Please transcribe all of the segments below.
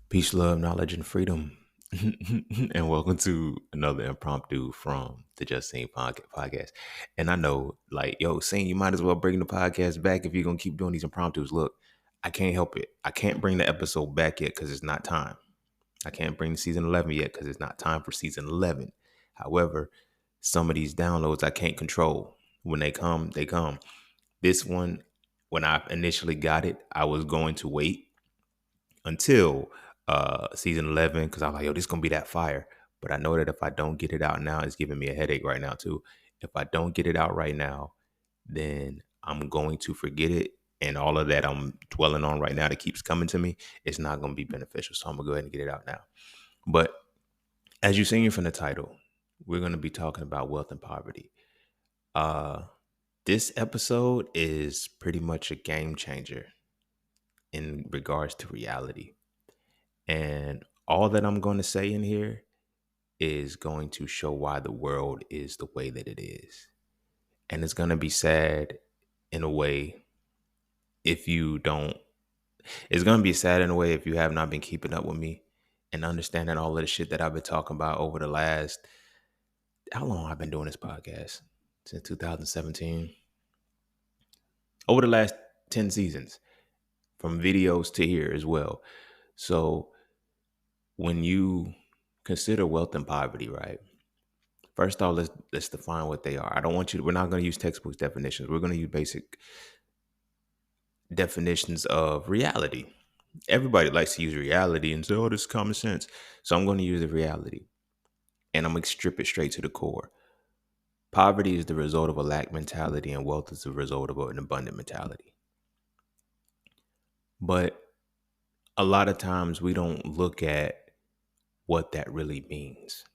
Peace, love, knowledge, and freedom. And welcome to another impromptu from the Just Seen podcast. And I know, like, yo, Seen, you might as well bring the podcast back if you're going to keep doing these impromptus. Look, I can't help it. I can't bring the episode back yet because it's not time. I can't bring season 11 yet because it's not time for season 11. However, some of these downloads I can't control. When they come, they come. This one, when I initially got it, I was going to wait until season 11 because I'm like, yo, this is gonna be that fire. But I know that if I don't get it out now, it's giving me a headache right now too. If I don't get it out right now, then I'm going to forget it, and all of that I'm dwelling on right now that keeps coming to me, it's not going to be beneficial. So I'm gonna go ahead and get it out now. But as you've seen from the title, we're going to be talking about wealth and poverty. uh this episode is pretty much a game changer in regards to reality. And all that I'm going to say in here is going to show why the world is the way that it is. And it's going to be sad in a way if you don't, it's going to be sad in a way if you have not been keeping up with me and understanding all of the shit that I've been talking about over the last, how long I've been doing this podcast? Since 2017. Over the last 10 seasons, from videos to here as well. So when you consider wealth and poverty, right? First off, let's define what they are. I don't want you. We're not going to use textbook definitions. We're going to use basic definitions of reality. Everybody likes to use reality and say, "Oh, this is common sense." So I'm going to use the reality, and I'm going to strip it straight to the core. Poverty is the result of a lack mentality, and wealth is the result of an abundant mentality. But a lot of times we don't look at what that really means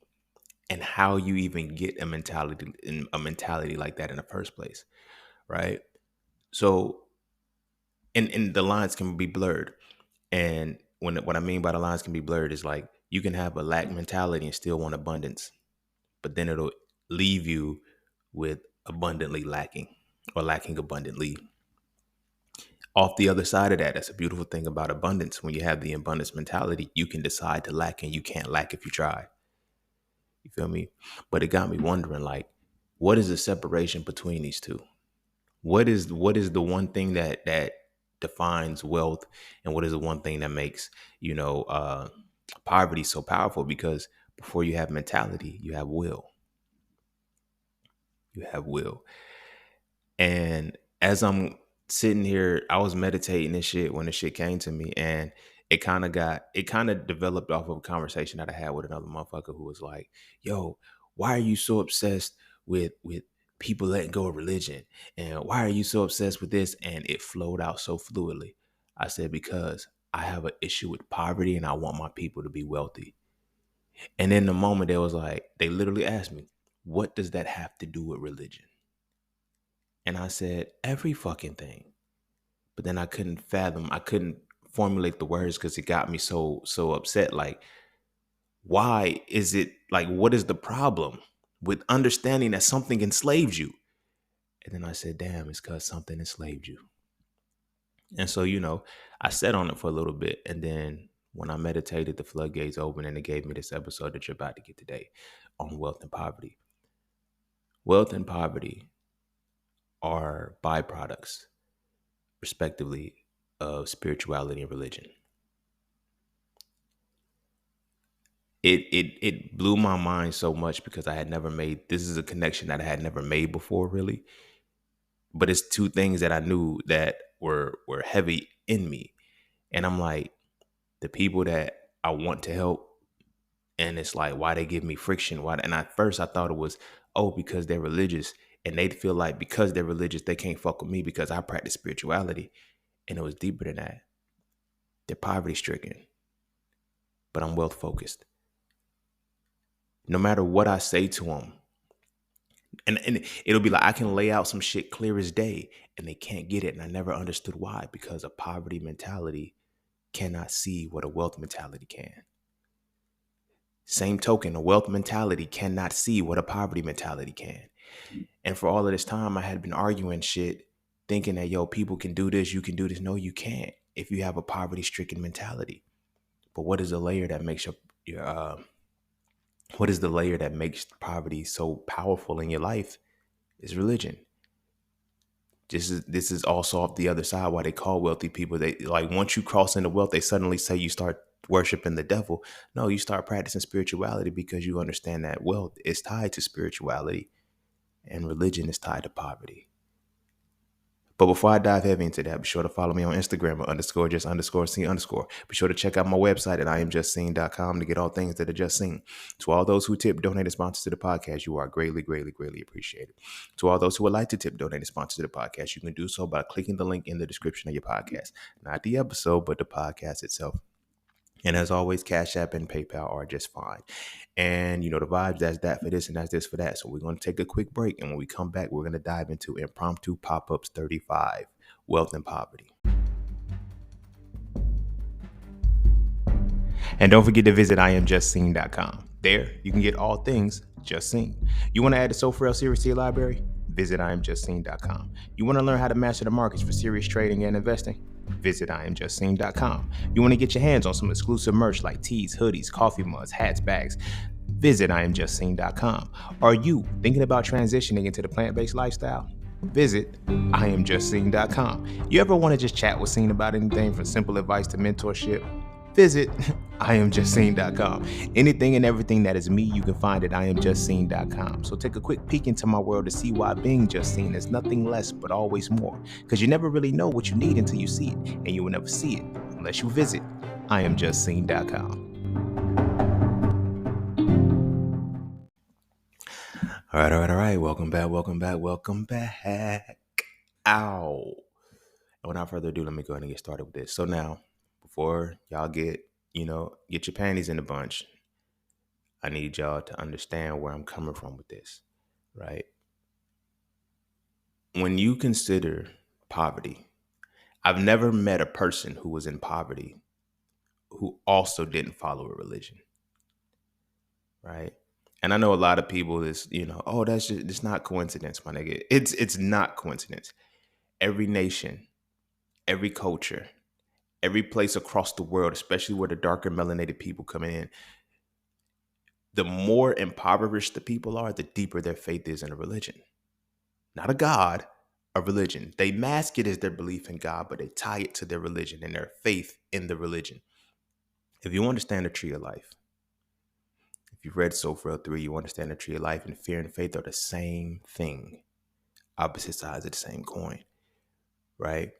and how you even get a mentality like that in the first place, right? So and the lines can be blurred. And what I mean by the lines can be blurred is like you can have a lack mentality and still want abundance, but then it'll leave you with abundantly lacking or lacking abundantly. Off the other side of that, that's a beautiful thing about abundance. When you have the abundance mentality, you can decide to lack, and you can't lack if you try. You feel me? But it got me wondering, like, what is the separation between these two? What is the one thing that defines wealth, and what is the one thing that makes poverty so powerful? Because before you have mentality, you have will. You have will. And as I'm sitting here, I was meditating this shit when the shit came to me, and it kind of developed off of a conversation that I had with another motherfucker who was like, "Yo, why are you so obsessed with people letting go of religion? And why are you so obsessed with this?" And it flowed out so fluidly. I said, "Because I have an issue with poverty and I want my people to be wealthy." And in the moment, they literally asked me, "What does that have to do with religion?" And I said, "Every fucking thing." But then I couldn't formulate the words because it got me so upset. Like, why is it like, what is the problem with understanding that something enslaves you? And then I said, damn, it's because something enslaved you. And so, I sat on it for a little bit. And then when I meditated, the floodgates opened and it gave me this episode that you're about to get today on wealth and poverty. Wealth and poverty are byproducts, respectively, of spirituality and religion. It blew my mind so much because I had never made, this is a connection that I had never made before, really. But it's two things that I knew that were heavy in me. And I'm like, the people that I want to help, and it's like, why they give me friction? Why? And at first I thought it was, oh, because they're religious, and they feel like because they're religious, they can't fuck with me because I practice spirituality. And it was deeper than that. They're poverty stricken, but I'm wealth focused. No matter what I say to them, and it'll be like I can lay out some shit clear as day, and they can't get it. And I never understood why, because a poverty mentality cannot see what a wealth mentality can. Same token, a wealth mentality cannot see what a poverty mentality can. And for all of this time, I had been arguing shit, thinking that, yo, people can do this, you can do this. No, you can't if you have a poverty stricken mentality. But what is the layer that makes your what is the layer that makes poverty so powerful in your life? Is religion. This is also off the other side why they call wealthy people. They like once you cross into wealth, they suddenly say you start worshiping the devil. No, you start practicing spirituality because you understand that wealth is tied to spirituality and religion is tied to poverty. But before I dive heavy into that, be sure to follow me on Instagram at _just_c_. Be sure to check out my website at IamJustSeen.com to get all things that are just seen. To all those who tip, donate, and sponsor to the podcast, you are greatly, greatly, greatly appreciated. To all those who would like to tip, donate, and sponsor to the podcast, you can do so by clicking the link in the description of your podcast. Not the episode, but the podcast itself. And as always, Cash App and PayPal are just fine. And you know the vibes, that's that for this and that's this for that. So we're going to take a quick break. And when we come back, we're going to dive into Impromptu Pop-Ups 35, Wealth and Poverty. And don't forget to visit IamJustSeen.com. There, you can get all things Just Seen. You want to add the So For Real series to your library? Visit IamJustSeen.com. You want to learn how to master the markets for serious trading and investing? Visit IamJustSeen.com. You want to get your hands on some exclusive merch like tees, hoodies, coffee mugs, hats, bags? Visit IamJustSeen.com. Are you thinking about transitioning into the plant-based lifestyle? Visit IamJustSeen.com. You ever want to just chat with Seen about anything from simple advice to mentorship? Visit IamJustSeen.com. Anything and everything that is me, you can find at IamJustSeen.com. So take a quick peek into my world to see why being just seen is nothing less but always more. Because you never really know what you need until you see it, and you will never see it unless you visit IamJustSeen.com. All right. Welcome back. Ow. And without further ado, let me go ahead and get started with this. So now, before y'all get your panties in a bunch, I need y'all to understand where I'm coming from with this, right? When you consider poverty, I've never met a person who was in poverty who also didn't follow a religion, right? And I know a lot of people is, oh, that's just, it's not coincidence, my nigga. It's not coincidence. Every nation, every culture, every place across the world, especially where the darker melanated people come in, the more impoverished the people are, the deeper their faith is in a religion. Not a God, a religion. They mask it as their belief in God, but they tie it to their religion and their faith in the religion. If you understand the tree of life, if you've read So For Real 3, you understand the tree of life, and fear and faith are the same thing. Opposite sides of the same coin, right?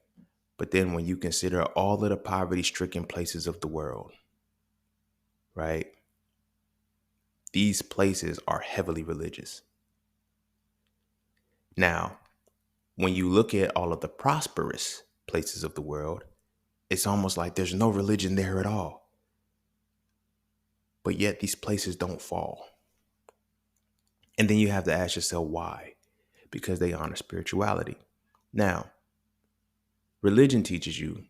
But then when you consider all of the poverty-stricken places of the world, right? These places are heavily religious. Now, when you look at all of the prosperous places of the world, it's almost like there's no religion there at all. But yet these places don't fall. And then you have to ask yourself why? Because they honor spirituality. Now, religion teaches you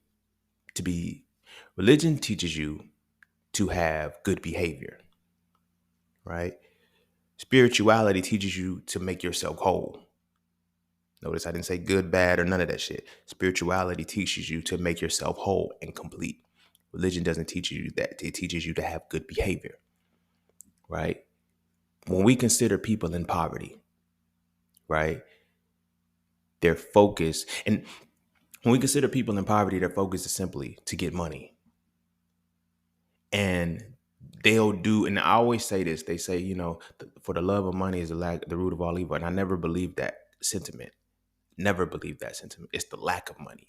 to have good behavior, right? Spirituality teaches you to make yourself whole. Notice I didn't say good, bad, or none of that shit. Spirituality teaches you to make yourself whole and complete. Religion doesn't teach you that. It teaches you to have good behavior, right? When we consider people in poverty, right, their focus, and when we consider people in poverty, their focus is simply to get money. And they'll do, and I always say this, they say, for the love of money is the root of all evil. And I never believed that sentiment. Never believed that sentiment. It's the lack of money.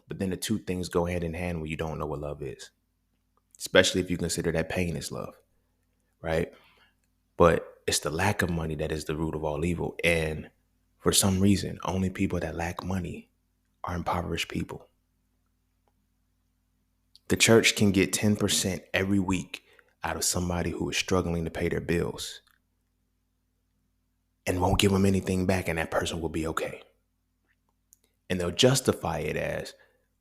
But then the two things go hand in hand when you don't know what love is, especially if you consider that pain is love, right? But it's the lack of money that is the root of all evil. And for some reason, only people that lack money are impoverished people. The church can get 10% every week out of somebody who is struggling to pay their bills and won't give them anything back, and that person will be okay. And they'll justify it as,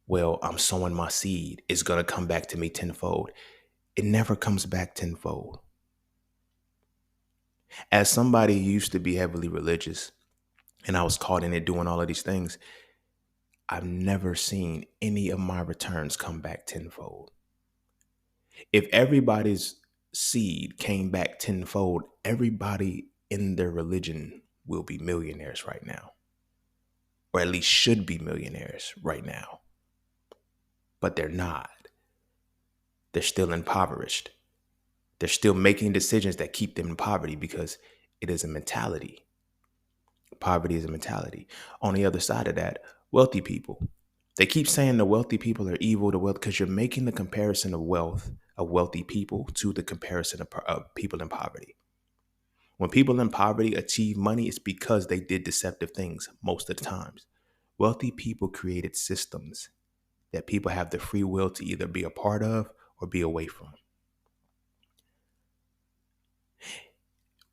well, I'm sowing my seed. It's going to come back to me tenfold. It never comes back tenfold. As somebody who used to be heavily religious, and I was caught in it doing all of these things, I've never seen any of my returns come back tenfold. If everybody's seed came back tenfold, everybody in their religion will be millionaires right now, or at least should be millionaires right now. But they're not. They're still impoverished. They're still making decisions that keep them in poverty because it is a mentality. Poverty is a mentality. On the other side of that, wealthy people. They keep saying the wealthy people are evil, the wealth, because you're making the comparison of wealth of wealthy people to the comparison of people in poverty. When people in poverty achieve money, it's because they did deceptive things most of the times. Wealthy people created systems that people have the free will to either be a part of or be away from.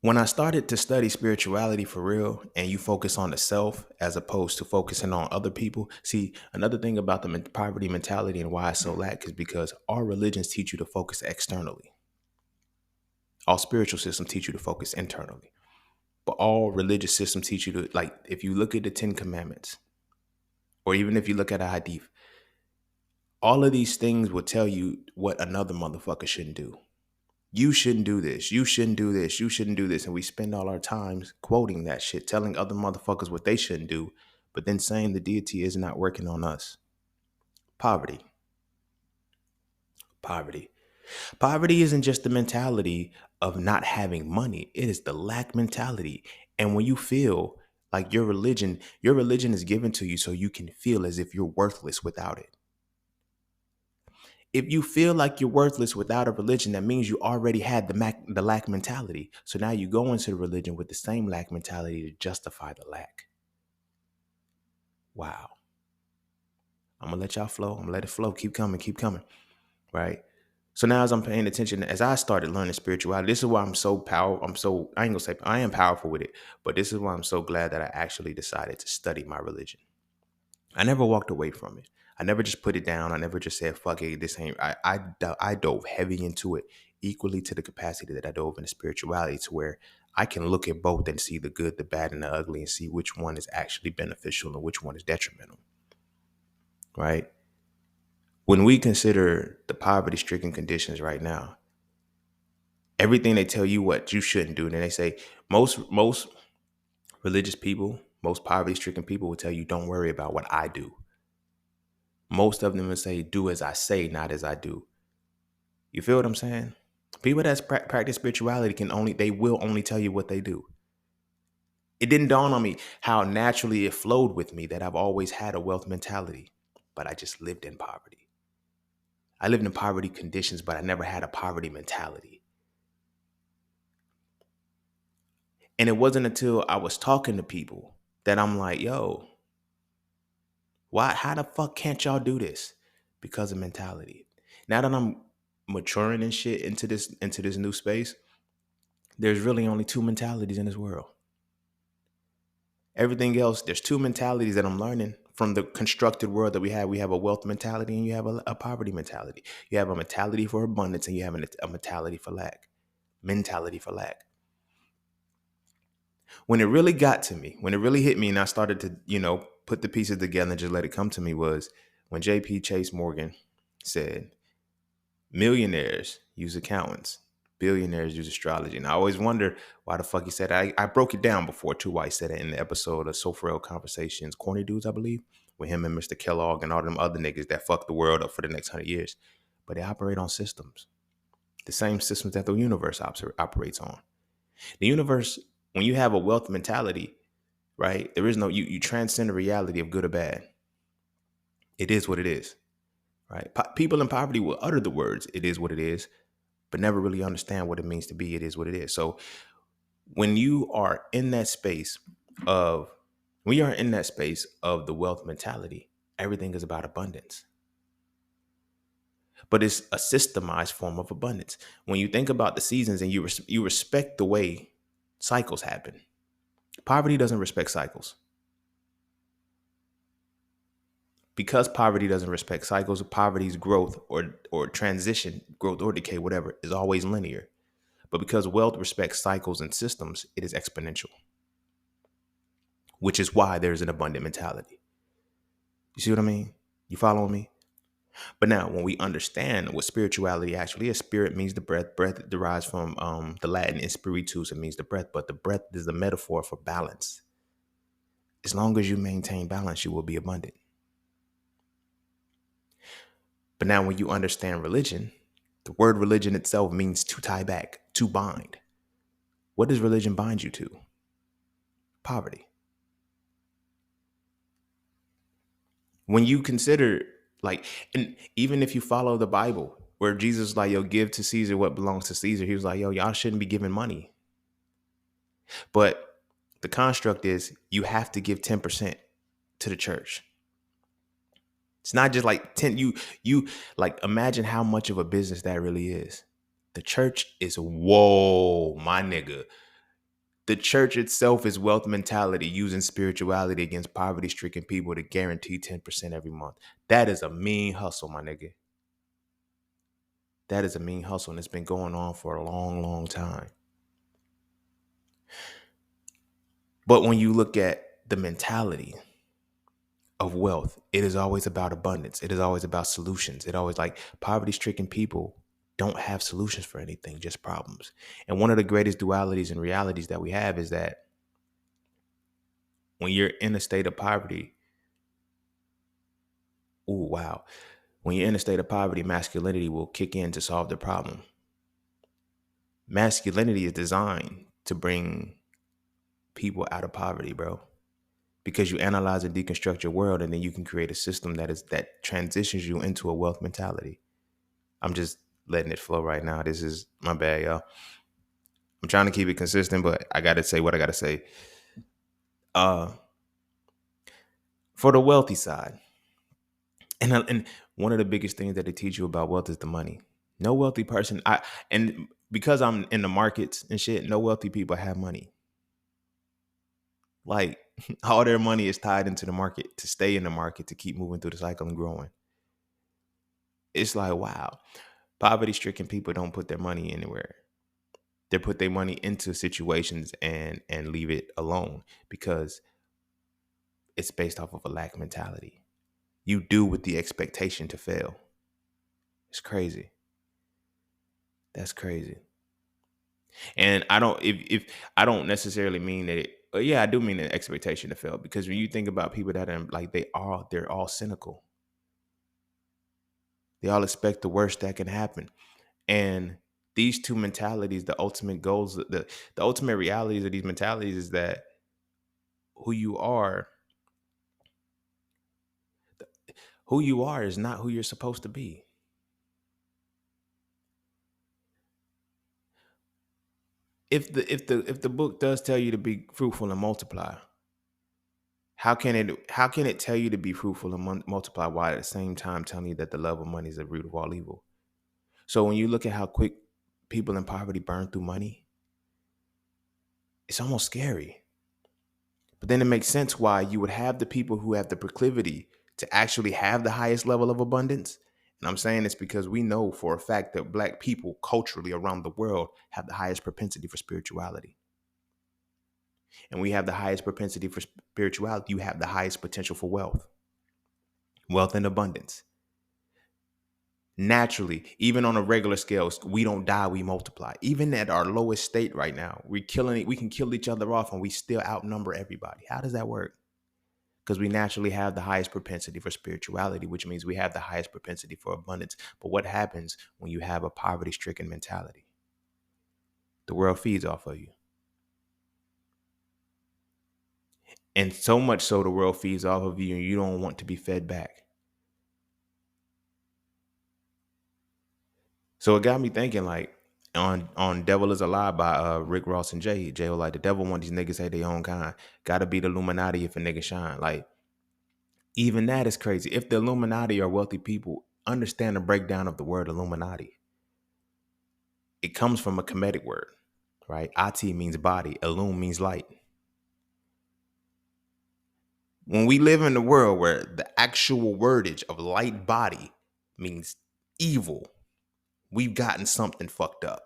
When I started to study spirituality for real and you focus on the self as opposed to focusing on other people, see, another thing about the poverty mentality and why it's so lack is because all religions teach you to focus externally. All spiritual systems teach you to focus internally. But all religious systems teach you to, like, if you look at the 10 Commandments, or even if you look at a hadith, all of these things will tell you what another motherfucker shouldn't do. You shouldn't do this. You shouldn't do this. You shouldn't do this. And we spend all our times quoting that shit, telling other motherfuckers what they shouldn't do, but then saying the deity is not working on us. Poverty. Poverty. Poverty isn't just the mentality of not having money. It is the lack mentality. And when you feel like your religion is given to you so you can feel as if you're worthless without it. If you feel like you're worthless without a religion, that means you already had the lack mentality. So now you go into the religion with the same lack mentality to justify the lack. Wow. I'm going to let y'all flow. I'm going to let it flow. Keep coming. Right? So now as I'm paying attention, as I started learning spirituality, this is why I'm so powerful. I ain't going to say I am powerful with it, but this is why I'm so glad that I actually decided to study my religion. I never walked away from it. I never just put it down. I never just said, fuck it, this ain't. I dove heavy into it, equally to the capacity that I dove into spirituality, to where I can look at both and see the good, the bad, and the ugly, and see which one is actually beneficial and which one is detrimental. Right? When we consider the poverty-stricken conditions right now, everything they tell you what you shouldn't do, and then they say most religious people, most poverty-stricken people will tell you, don't worry about what I do. Most of them will say, do as I say, not as I do. You feel what I'm saying? People that practice spirituality they will only tell you what they do. It didn't dawn on me how naturally it flowed with me that I've always had a wealth mentality, but I just lived in poverty. I lived in poverty conditions, but I never had a poverty mentality. And it wasn't until I was talking to people that I'm like, yo, how the fuck can't y'all do this? Because of mentality. Now that I'm maturing and shit into this new space, there's really only two mentalities in this world. Everything else, there's two mentalities that I'm learning from the constructed world that we have. We have a wealth mentality and you have a poverty mentality. You have a mentality for abundance and you have a mentality for lack. Mentality for lack. When it really got to me, when it really hit me and I started to, put the pieces together and just let it come to me, was when J.P. Chase Morgan said, millionaires use accountants, billionaires use astrology. And I always wonder why the fuck he said that. I broke it down before too, why he said it in the episode of Sofrel Conversations, Corny Dudes, I believe, with him and Mr. Kellogg and all them other niggas that fucked the world up for the next 100 years. But they operate on systems, the same systems that the universe operates on. The universe, when you have a wealth mentality, right, there is no, you transcend the reality of good or bad. It is what it is, right? People in poverty will utter the words, it is what it is, but never really understand what it means to be, it is what it is. So when you are in that space of the wealth mentality, everything is about abundance. But it's a systemized form of abundance. When you think about the seasons and you respect the way cycles happen, poverty doesn't respect cycles. Because poverty doesn't respect cycles, poverty's growth or transition, growth or decay, whatever, is always linear. But because wealth respects cycles and systems, it is exponential, which is why there's an abundant mentality. You see what I mean? You following me? But now, when we understand what spirituality actually is, spirit means the breath. Breath derives from the Latin "spiritus," it means the breath. But the breath is the metaphor for balance. As long as you maintain balance, you will be abundant. But now, when you understand religion, the word religion itself means to tie back, to bind. What does religion bind you to? Poverty. When you consider, like, and even if you follow the Bible, where Jesus is like, yo, give to Caesar what belongs to Caesar, he was like, yo, y'all shouldn't be giving money. But the construct is you have to give 10% to the church. It's not just like 10, you like imagine how much of a business that really is. The church is, whoa, my nigga. The church itself is wealth mentality using spirituality against poverty-stricken people to guarantee 10% every month. That is a mean hustle, my nigga. That is a mean hustle, and it's been going on for a long, long time. But when you look at the mentality of wealth, it is always about abundance. It is always about solutions. It always, like, poverty-stricken people don't have solutions for anything, just problems. And one of the greatest dualities and realities that we have is that when you're in a state of poverty, ooh, wow. When you're in a state of poverty, masculinity will kick in to solve the problem. Masculinity is designed to bring people out of poverty, bro. Because you analyze and deconstruct your world, and then you can create a system that transitions you into a wealth mentality. I'm just letting it flow right now. This is my bad, y'all. I'm trying to keep it consistent, but I gotta say what I gotta say. For the wealthy side, and one of the biggest things that they teach you about wealth is the money. No wealthy person, and because I'm in the markets and shit, no wealthy people have money. Like, all their money is tied into the market to stay in the market, to keep moving through the cycle and growing. It's like, wow, poverty-stricken people don't put their money anywhere. They put their money into situations and leave it alone because it's based off of a lack mentality. You do with the expectation to fail. It's crazy. That's crazy. And I don't, if I don't necessarily mean that it, but yeah, I do mean an expectation to fail, because when you think about people that are like, they're all cynical. They all expect the worst that can happen. And these two mentalities, the ultimate goals, the ultimate realities of these mentalities is that who you are is not who you're supposed to be. If the book does tell you to be fruitful and multiply, how can it tell you to be fruitful and multiply while at the same time telling you that the love of money is the root of all evil? So when you look at how quick people in poverty burn through money, it's almost scary. But then it makes sense why you would have the people who have the proclivity to actually have the highest level of abundance. And I'm saying this because we know for a fact that Black people culturally around the world have the highest propensity for spirituality. And we have the highest propensity for spirituality. You have the highest potential for wealth and abundance. Naturally, even on a regular scale, we don't die, we multiply. Even at our lowest state right now, we can kill each other off and we still outnumber everybody. How does that work? Because we naturally have the highest propensity for spirituality, which means we have the highest propensity for abundance. But what happens when you have a poverty-stricken mentality? The world feeds off of you. And so much so the world feeds off of you and you don't want to be fed back. So it got me thinking, like, on Devil is a Lie by Rick Ross and Jay was like, the devil want these niggas hate their own kind. Gotta be the Illuminati if a nigga shine. Like, even that is crazy. If the Illuminati are wealthy people, understand the breakdown of the word Illuminati. It comes from a Kemetic word, right? Ati means body, illum means light. When we live in a world where the actual wordage of light body means evil, we've gotten something fucked up.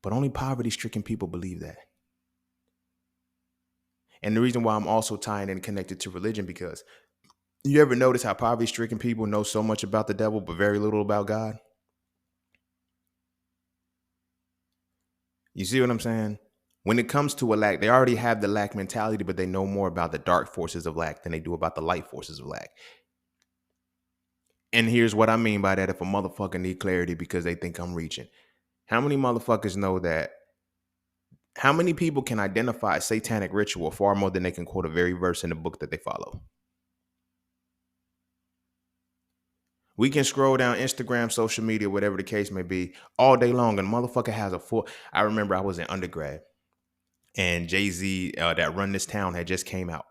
But only poverty-stricken people believe that. And the reason why I'm also tying and connected to religion, because You ever notice how poverty-stricken people know so much about the devil but very little about God? You see what I'm saying? When it comes to a lack, they already have the lack mentality, but they know more about the dark forces of lack than they do about the light forces of lack. And here's what I mean by that: if a motherfucker need clarity because they think I'm reaching. How many motherfuckers know that? How many people can identify a satanic ritual far more than they can quote a very verse in the book that they follow? We can scroll down Instagram, social media, whatever the case may be, all day long, and motherfucker has a full. I remember I was in undergrad, and Jay-Z, that Run This Town, had just came out,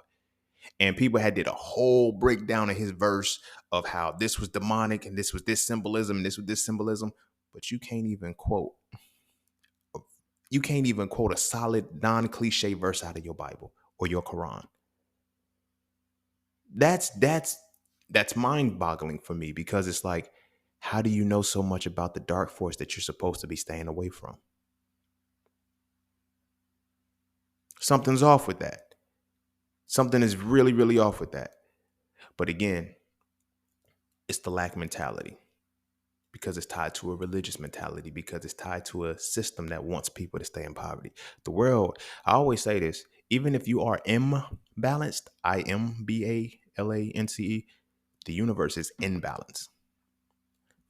and people had did a whole breakdown of his verse of how this was demonic and this was this symbolism and this was this symbolism, but you can't even quote a solid non-cliche verse out of your Bible or your Quran. That's mind-boggling for me, because it's like, how do you know so much about the dark force that you're supposed to be staying away from? Something's off with that. Something is really, really off with that. But again, it's the lack mentality, because it's tied to a religious mentality, because it's tied to a system that wants people to stay in poverty. The world, I always say this, even if you are imbalanced, IMBALANCE, the universe is in balance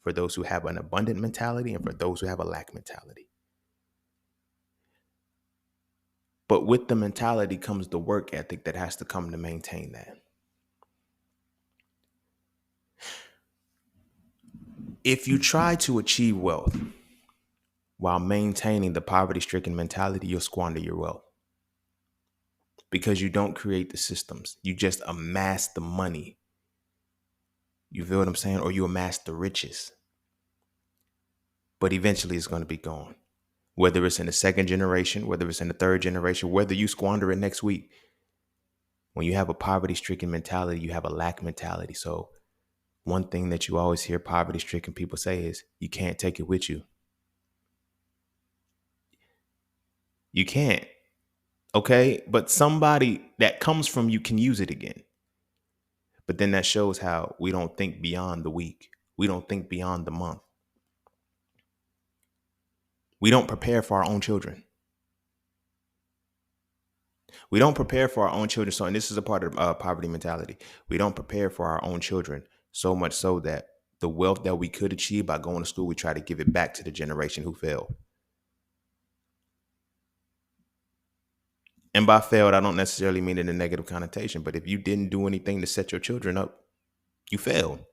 for those who have an abundant mentality and for those who have a lack mentality. But with the mentality comes the work ethic that has to come to maintain that. If you try to achieve wealth while maintaining the poverty-stricken mentality, you'll squander your wealth, because you don't create the systems. You just amass the money. You feel what I'm saying? Or you amass the riches. But eventually it's going to be gone. Whether it's in the second generation, whether it's in the third generation, whether you squander it next week. When you have a poverty-stricken mentality, you have a lack mentality. So one thing that you always hear poverty-stricken people say is, you can't take it with you. You can't. Okay? But somebody that comes from you can use it again. But then that shows how we don't think beyond the week. We don't think beyond the month. We don't prepare for our own children. We don't prepare for our own children. So, and this is a part of poverty mentality. We don't prepare for our own children, so much so that the wealth that we could achieve by going to school, we try to give it back to the generation who failed. And by failed, I don't necessarily mean in a negative connotation, but if you didn't do anything to set your children up, you failed.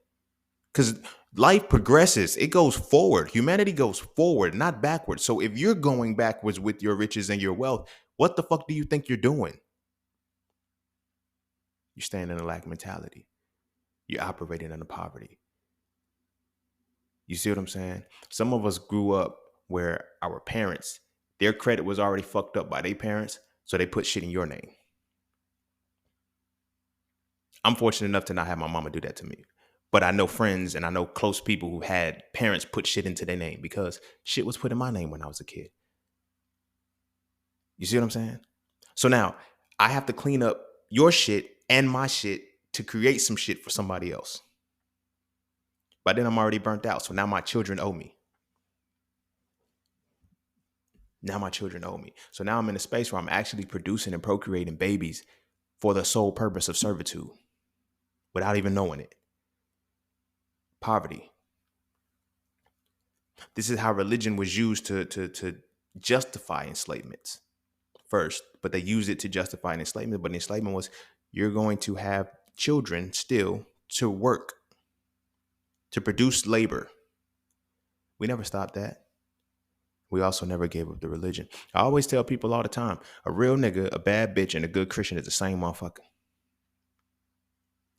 Because life progresses. It goes forward. Humanity goes forward, not backwards. So if you're going backwards with your riches and your wealth, what the fuck do you think you're doing? You're staying in a lack mentality. You're operating in a poverty. You see what I'm saying? Some of us grew up where our parents, their credit was already fucked up by their parents, so they put shit in your name. I'm fortunate enough to not have my mama do that to me. But I know friends and I know close people who had parents put shit into their name because shit was put in my name when I was a kid. You see what I'm saying? So now I have to clean up your shit and my shit to create some shit for somebody else. But then I'm already burnt out. So now my children owe me. So now I'm in a space where I'm actually producing and procreating babies for the sole purpose of servitude without even knowing it. Poverty. This is how religion was used to justify enslavements first, but they used it to justify an enslavement. But enslavement was, you're going to have children still to work, to produce labor. We never stopped that. We also never gave up the religion. I always tell people all the time, a real nigga, a bad bitch, and a good Christian is the same motherfucker.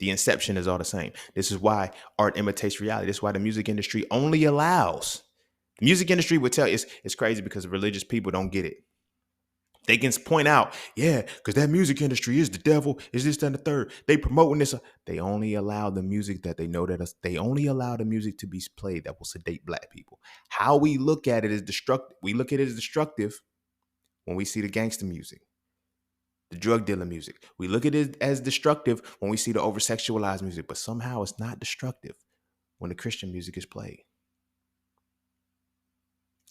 The inception is all the same. This is why art imitates reality. This is why the music industry only allows. The music industry would tell you, it's crazy because religious people don't get it. They can point out, yeah, because that music industry is the devil, is this, that, and the third. They promoting this. They only allow the music that they know that they only allow the music to be played that will sedate black people. How we look at it is destructive. We look at it as destructive when we see the gangster music. the drug dealer music. We look at it as destructive when we see the over sexualized music, but somehow it's not destructive when the Christian music is played.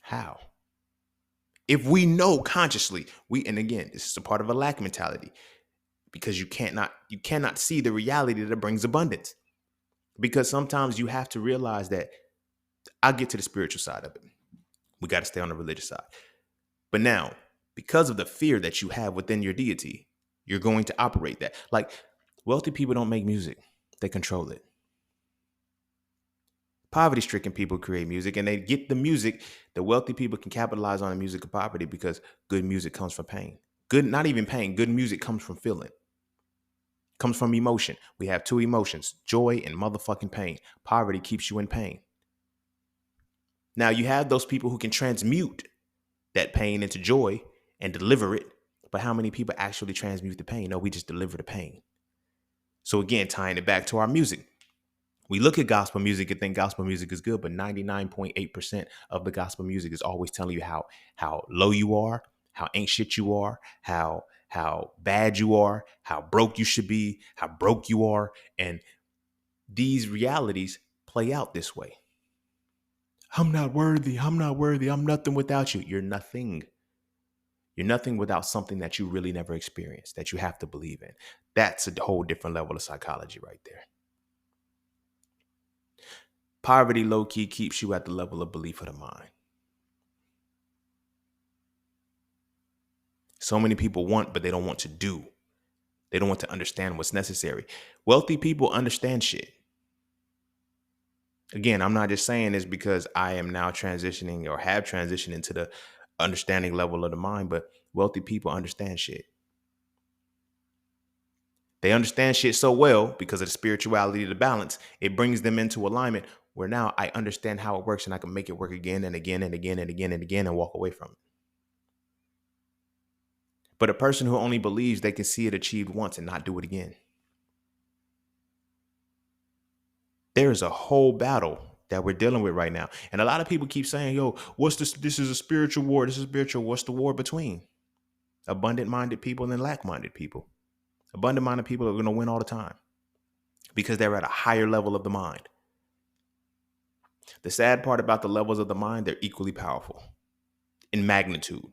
How? If we know consciously, and again, this is a part of a lack mentality, because you cannot see the reality that brings abundance. Because sometimes you have to realize that I'll get to the spiritual side of it. We got to stay on the religious side. But now, because of the fear that you have within your deity, you're going to operate that. Like, wealthy people don't make music, they control it. Poverty-stricken people create music, and they get the music. The wealthy people can capitalize on the music of poverty because good music comes from pain. Good, not even pain, good music comes from feeling. Comes from emotion. We have two emotions, joy and motherfucking pain. Poverty keeps you in pain. Now you have those people who can transmute that pain into joy and deliver it. But how many people actually transmute the pain? No, we just deliver the pain. So again, tying it back to our music. We look at gospel music and think gospel music is good, but 99.8% of the gospel music is always telling you how low you are, how ain't shit you are, how bad you are, how broke you should be, how broke you are. And these realities play out this way. I'm not worthy. I'm not worthy. I'm nothing without you. You're nothing. You're nothing without something that you really never experienced, that you have to believe in. That's a whole different level of psychology right there. Poverty low-key keeps you at the level of belief of the mind. So many people want, but they don't want to do. They don't want to understand what's necessary. Wealthy people understand shit. Again, I'm not just saying this because I am now transitioning or have transitioned into the understanding level of the mind, but wealthy people understand shit. They understand shit so well because of the spirituality, the balance. It brings them into alignment where now I understand how it works and I can make it work again and again and again and again and again and walk away from it. But a person who only believes they can see it achieved once and not do it again. There's a whole battle that we're dealing with right now. And a lot of people keep saying, yo, what's this? This is a spiritual war. This is spiritual. What's the war between? Abundant-minded people and lack-minded people. Abundant-minded people are going to win all the time because they're at a higher level of the mind. The sad part about the levels of the mind, they're equally powerful in magnitude,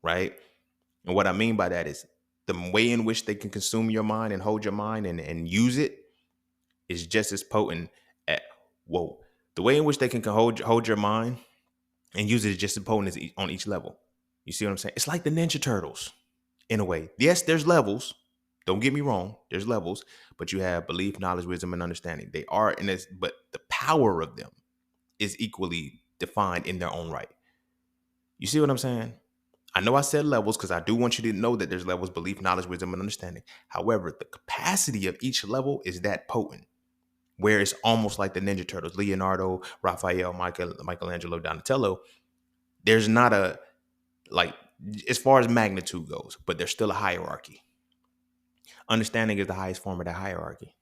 right? And what I mean by that is the way in which they can consume your mind and hold your mind and use it is just as potent at, the way in which they can hold your mind and use it is just as potent as on each level. You see what I'm saying? It's like the Ninja Turtles in a way. Yes, there's levels. Don't get me wrong. There's levels, but you have belief, knowledge, wisdom, and understanding. They are in this, but the power of them is equally defined in their own right. You see what I'm saying? I know I said levels because I do want you to know that there's levels, belief, knowledge, wisdom, and understanding. However, the capacity of each level is that potent, where it's almost like the Ninja Turtles, Leonardo, Raphael, Michelangelo, Donatello. There's not a, like, as far as magnitude goes, but there's still a hierarchy. Understanding is the highest form of that hierarchy.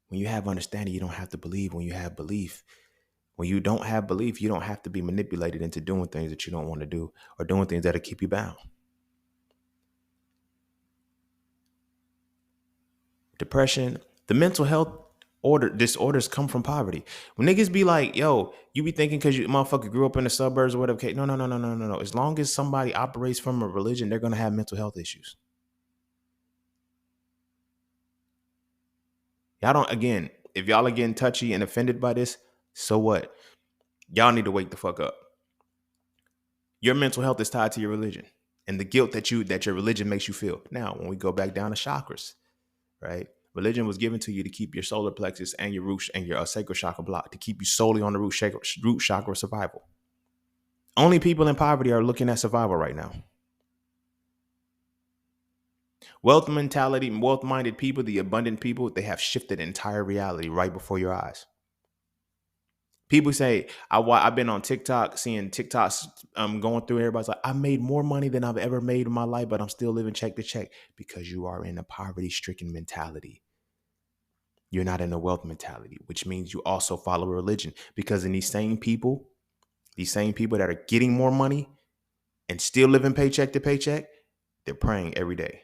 When you have understanding, you don't have to believe. When you have belief, when you don't have belief, you don't have to be manipulated into doing things that you don't want to do or doing things that'll keep you bound. Depression, the mental health disorders come from poverty. When niggas be like, yo, you be thinking because you motherfucker grew up in the suburbs or whatever. Okay, no. As long as somebody operates from a religion, they're going to have mental health issues. Y'all don't, again, if y'all are getting touchy and offended by this, so what? Y'all need to wake the fuck up. Your mental health is tied to your religion and the guilt that your religion makes you feel. Now, when we go back down to chakras, right? Religion was given to you to keep your solar plexus and your root and your sacral chakra blocked, to keep you solely on the root chakra survival. Only people in poverty are looking at survival right now. Wealth mentality, wealth-minded people, the abundant people, they have shifted entire reality right before your eyes. People say, I've been on TikTok, seeing TikToks going through. Everybody's like, I made more money than I've ever made in my life, but I'm still living check to check, because you are in a poverty-stricken mentality. You're not in a wealth mentality, which means you also follow religion, because in these same people that are getting more money and still living paycheck to paycheck, They're praying every day.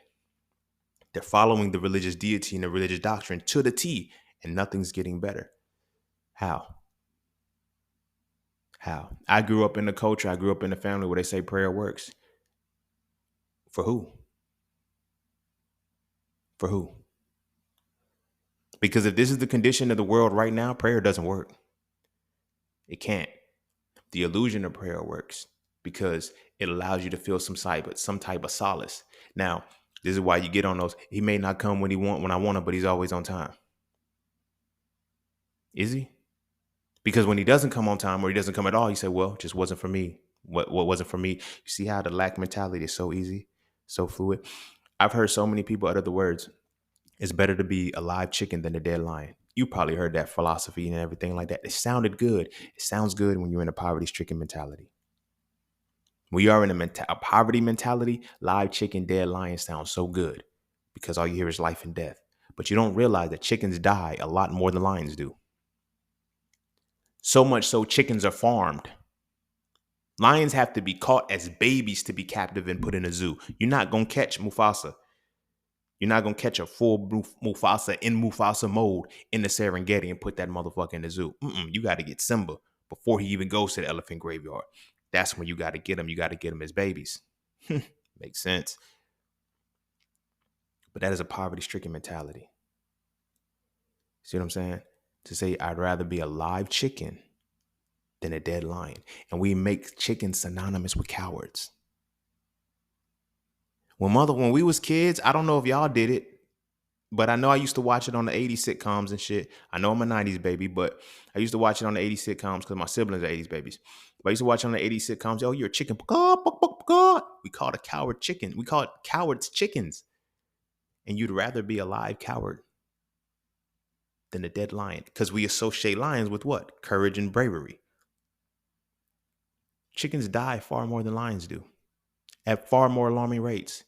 They're following the religious deity and the religious doctrine to the T, and nothing's getting better. How? How? I grew up in the culture. I grew up in a family where they say prayer works. For who? For who? Because if this is the condition of the world right now, prayer doesn't work. It can't. The illusion of prayer works because it allows you to feel some type of solace. Now, this is why you get on those. He may not come when I want him, but he's always on time. Is he? Because when he doesn't come on time or he doesn't come at all, you say, well, it just wasn't for me. What wasn't for me? You see how the lack mentality is so easy, so fluid. I've heard so many people utter the words, it's better to be a live chicken than a dead lion. You probably heard that philosophy and everything like that. It sounded good. It sounds good when you're in a poverty-stricken mentality. When you are in a poverty mentality, live chicken, dead lion sounds so good because all you hear is life and death. But you don't realize that chickens die a lot more than lions do. So much so chickens are farmed. Lions have to be caught as babies to be captive and put in a zoo. You're not going to catch Mufasa. You're not going to catch a full Mufasa in Mufasa mode in the Serengeti and put that motherfucker in the zoo. You got to get Simba before he even goes to the elephant graveyard. That's when you got to get them. You got to get them as babies. Makes sense. But that is a poverty-stricken mentality. See what I'm saying? To say I'd rather be a live chicken than a dead lion. And we make chickens synonymous with cowards. When we was kids, I don't know if y'all did it, but I know I used to watch it on the 80s sitcoms and shit. I know I'm a 90s baby, but I used to watch it on the 80s sitcoms because my siblings are 80s babies. But I used to watch it on the 80s sitcoms. Oh, you're a chicken. We call it a coward chicken. We call it cowards chickens. And you'd rather be a live coward than a dead lion because we associate lions with what? Courage and bravery. Chickens die far more than lions do at far more alarming rates.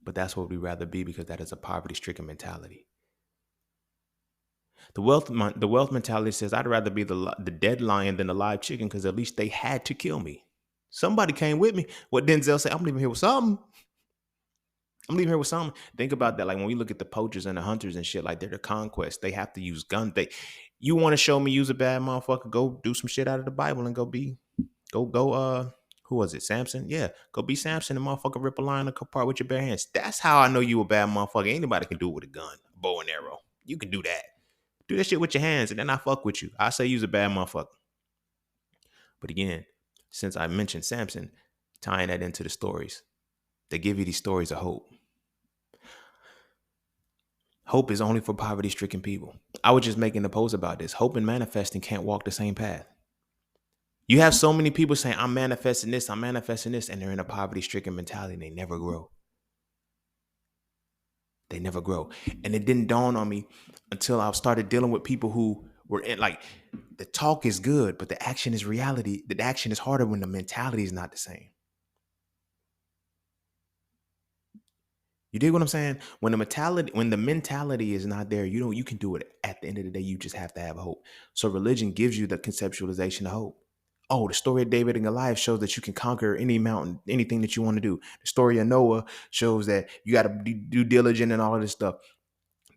But that's what we'd rather be because that is a poverty-stricken mentality. The wealth mentality says I'd rather be the dead lion than the live chicken because at least they had to kill me. Somebody came with me. What Denzel said, I'm leaving here with something. Think about that. Like when we look at the poachers and the hunters and shit, like they're the conquest. They have to use guns. You want to show me use a bad motherfucker? Go do some shit out of the Bible and go who was it? Samson? Yeah. Go be Samson and motherfucker rip a lion apart with your bare hands. That's how I know you a bad motherfucker. Anybody can do it with a gun, a bow and arrow. You can do that. Do that shit with your hands and then I fuck with you. I say you's a bad motherfucker. But again, since I mentioned Samson, tying that into the stories, they give you these stories of hope. Hope is only for poverty-stricken people. I was just making a post about this. Hope and manifesting can't walk the same path. You have so many people saying, I'm manifesting this, and they're in a poverty-stricken mentality and they never grow. They never grow. And it didn't dawn on me until I started dealing with people who were in, like, the talk is good, but the action is reality. The action is harder when the mentality is not the same. You dig what I'm saying? When the mentality is not there, you can do it. At the end of the day, you just have to have hope. So religion gives you the conceptualization of hope. Oh, the story of David and Goliath shows that you can conquer any mountain, anything that you want to do. The story of Noah shows that you got to be due diligent and all of this stuff.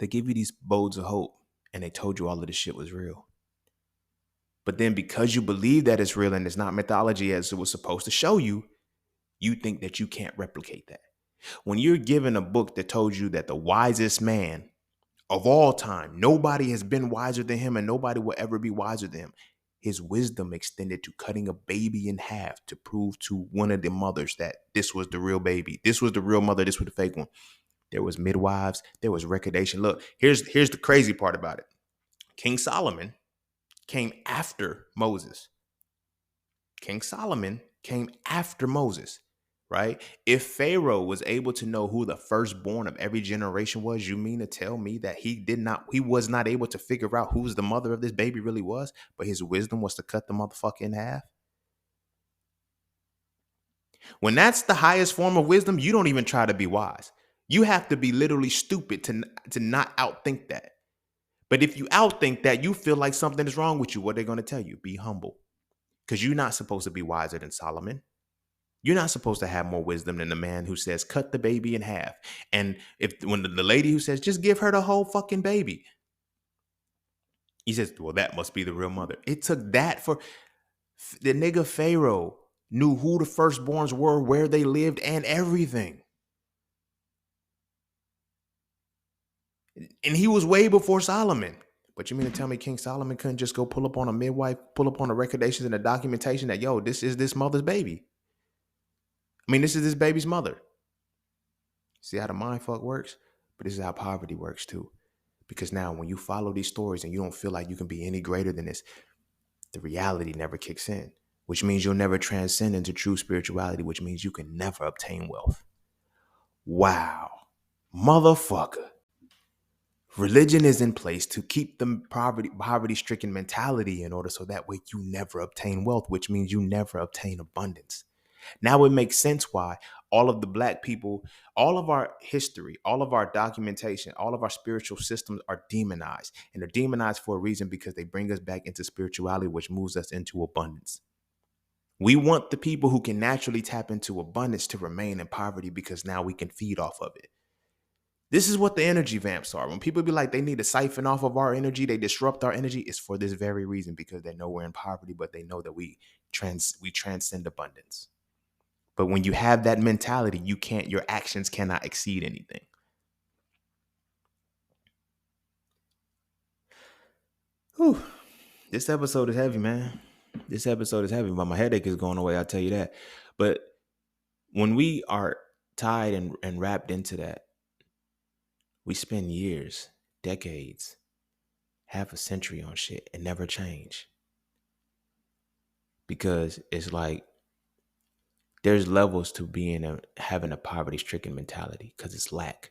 They give you these bodes of hope, and they told you all of this shit was real. But then because you believe that it's real and it's not mythology as it was supposed to show you, you think that you can't replicate that. When you're given a book that told you that the wisest man of all time, nobody has been wiser than him and nobody will ever be wiser than him. His wisdom extended to cutting a baby in half to prove to one of the mothers that this was the real baby. This was the real mother. This was the fake one. There was midwives. There was recordation. Look, here's the crazy part about it. King Solomon came after Moses. King Solomon came after Moses. Right? If Pharaoh was able to know who the firstborn of every generation was, you mean to tell me that he was not able to figure out who's the mother of this baby really was, but his wisdom was to cut the motherfucker in half? When that's the highest form of wisdom, you don't even try to be wise. You have to be literally stupid to not outthink that. But if you outthink that, you feel like something is wrong with you. What are they going to tell you? Be humble. because you're not supposed to be wiser than Solomon. You're not supposed to have more wisdom than the man who says, cut the baby in half. And when the lady who says, just give her the whole fucking baby. He says, well, that must be the real mother. It took that for the nigga Pharaoh knew who the firstborns were, where they lived, and everything. And he was way before Solomon. But you mean to tell me King Solomon couldn't just go pull up on a midwife, pull up on the recordations and the documentation that, yo, this is this mother's baby. I mean, this is this baby's mother. See how the mind fuck works? But this is how poverty works too. Because now when you follow these stories and you don't feel like you can be any greater than this, the reality never kicks in, which means you'll never transcend into true spirituality, which means you can never obtain wealth. Wow. Motherfucker. Religion is in place to keep the poverty-stricken mentality in order so that way you never obtain wealth, which means you never obtain abundance. Now it makes sense why all of the black people, all of our history, all of our documentation, all of our spiritual systems are demonized. And they're demonized for a reason, because they bring us back into spirituality, which moves us into abundance. We want the people who can naturally tap into abundance to remain in poverty, because now we can feed off of it. This is what the energy vamps are. When people be like, they need to siphon off of our energy, they disrupt our energy, it's for this very reason, because they know we're in poverty, but they know that we transcend abundance. But when you have that mentality, your actions cannot exceed anything. Whew. This episode is heavy, man. This episode is heavy, but my headache is going away, I'll tell you that. But when we are tied and wrapped into that, we spend years, decades, half a century on shit and never change. Because it's like there's levels to having a poverty-stricken mentality, because it's lack.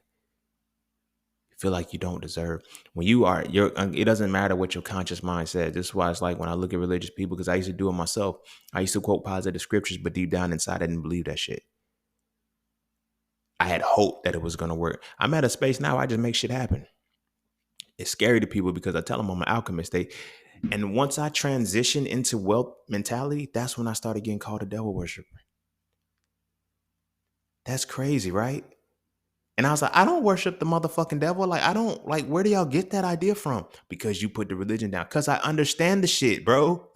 You feel like you don't deserve. When it doesn't matter what your conscious mind says. This is why it's like when I look at religious people, because I used to do it myself. I used to quote positive scriptures, but deep down inside, I didn't believe that shit. I had hope that it was going to work. I'm at a space now, I just make shit happen. It's scary to people because I tell them I'm an alchemist. And once I transitioned into wealth mentality, that's when I started getting called a devil worshiper. That's crazy, right? And I was like, I don't worship the motherfucking devil. Like, I don't, like, where do y'all get that idea from? Because you put the religion down. Because I understand the shit, bro.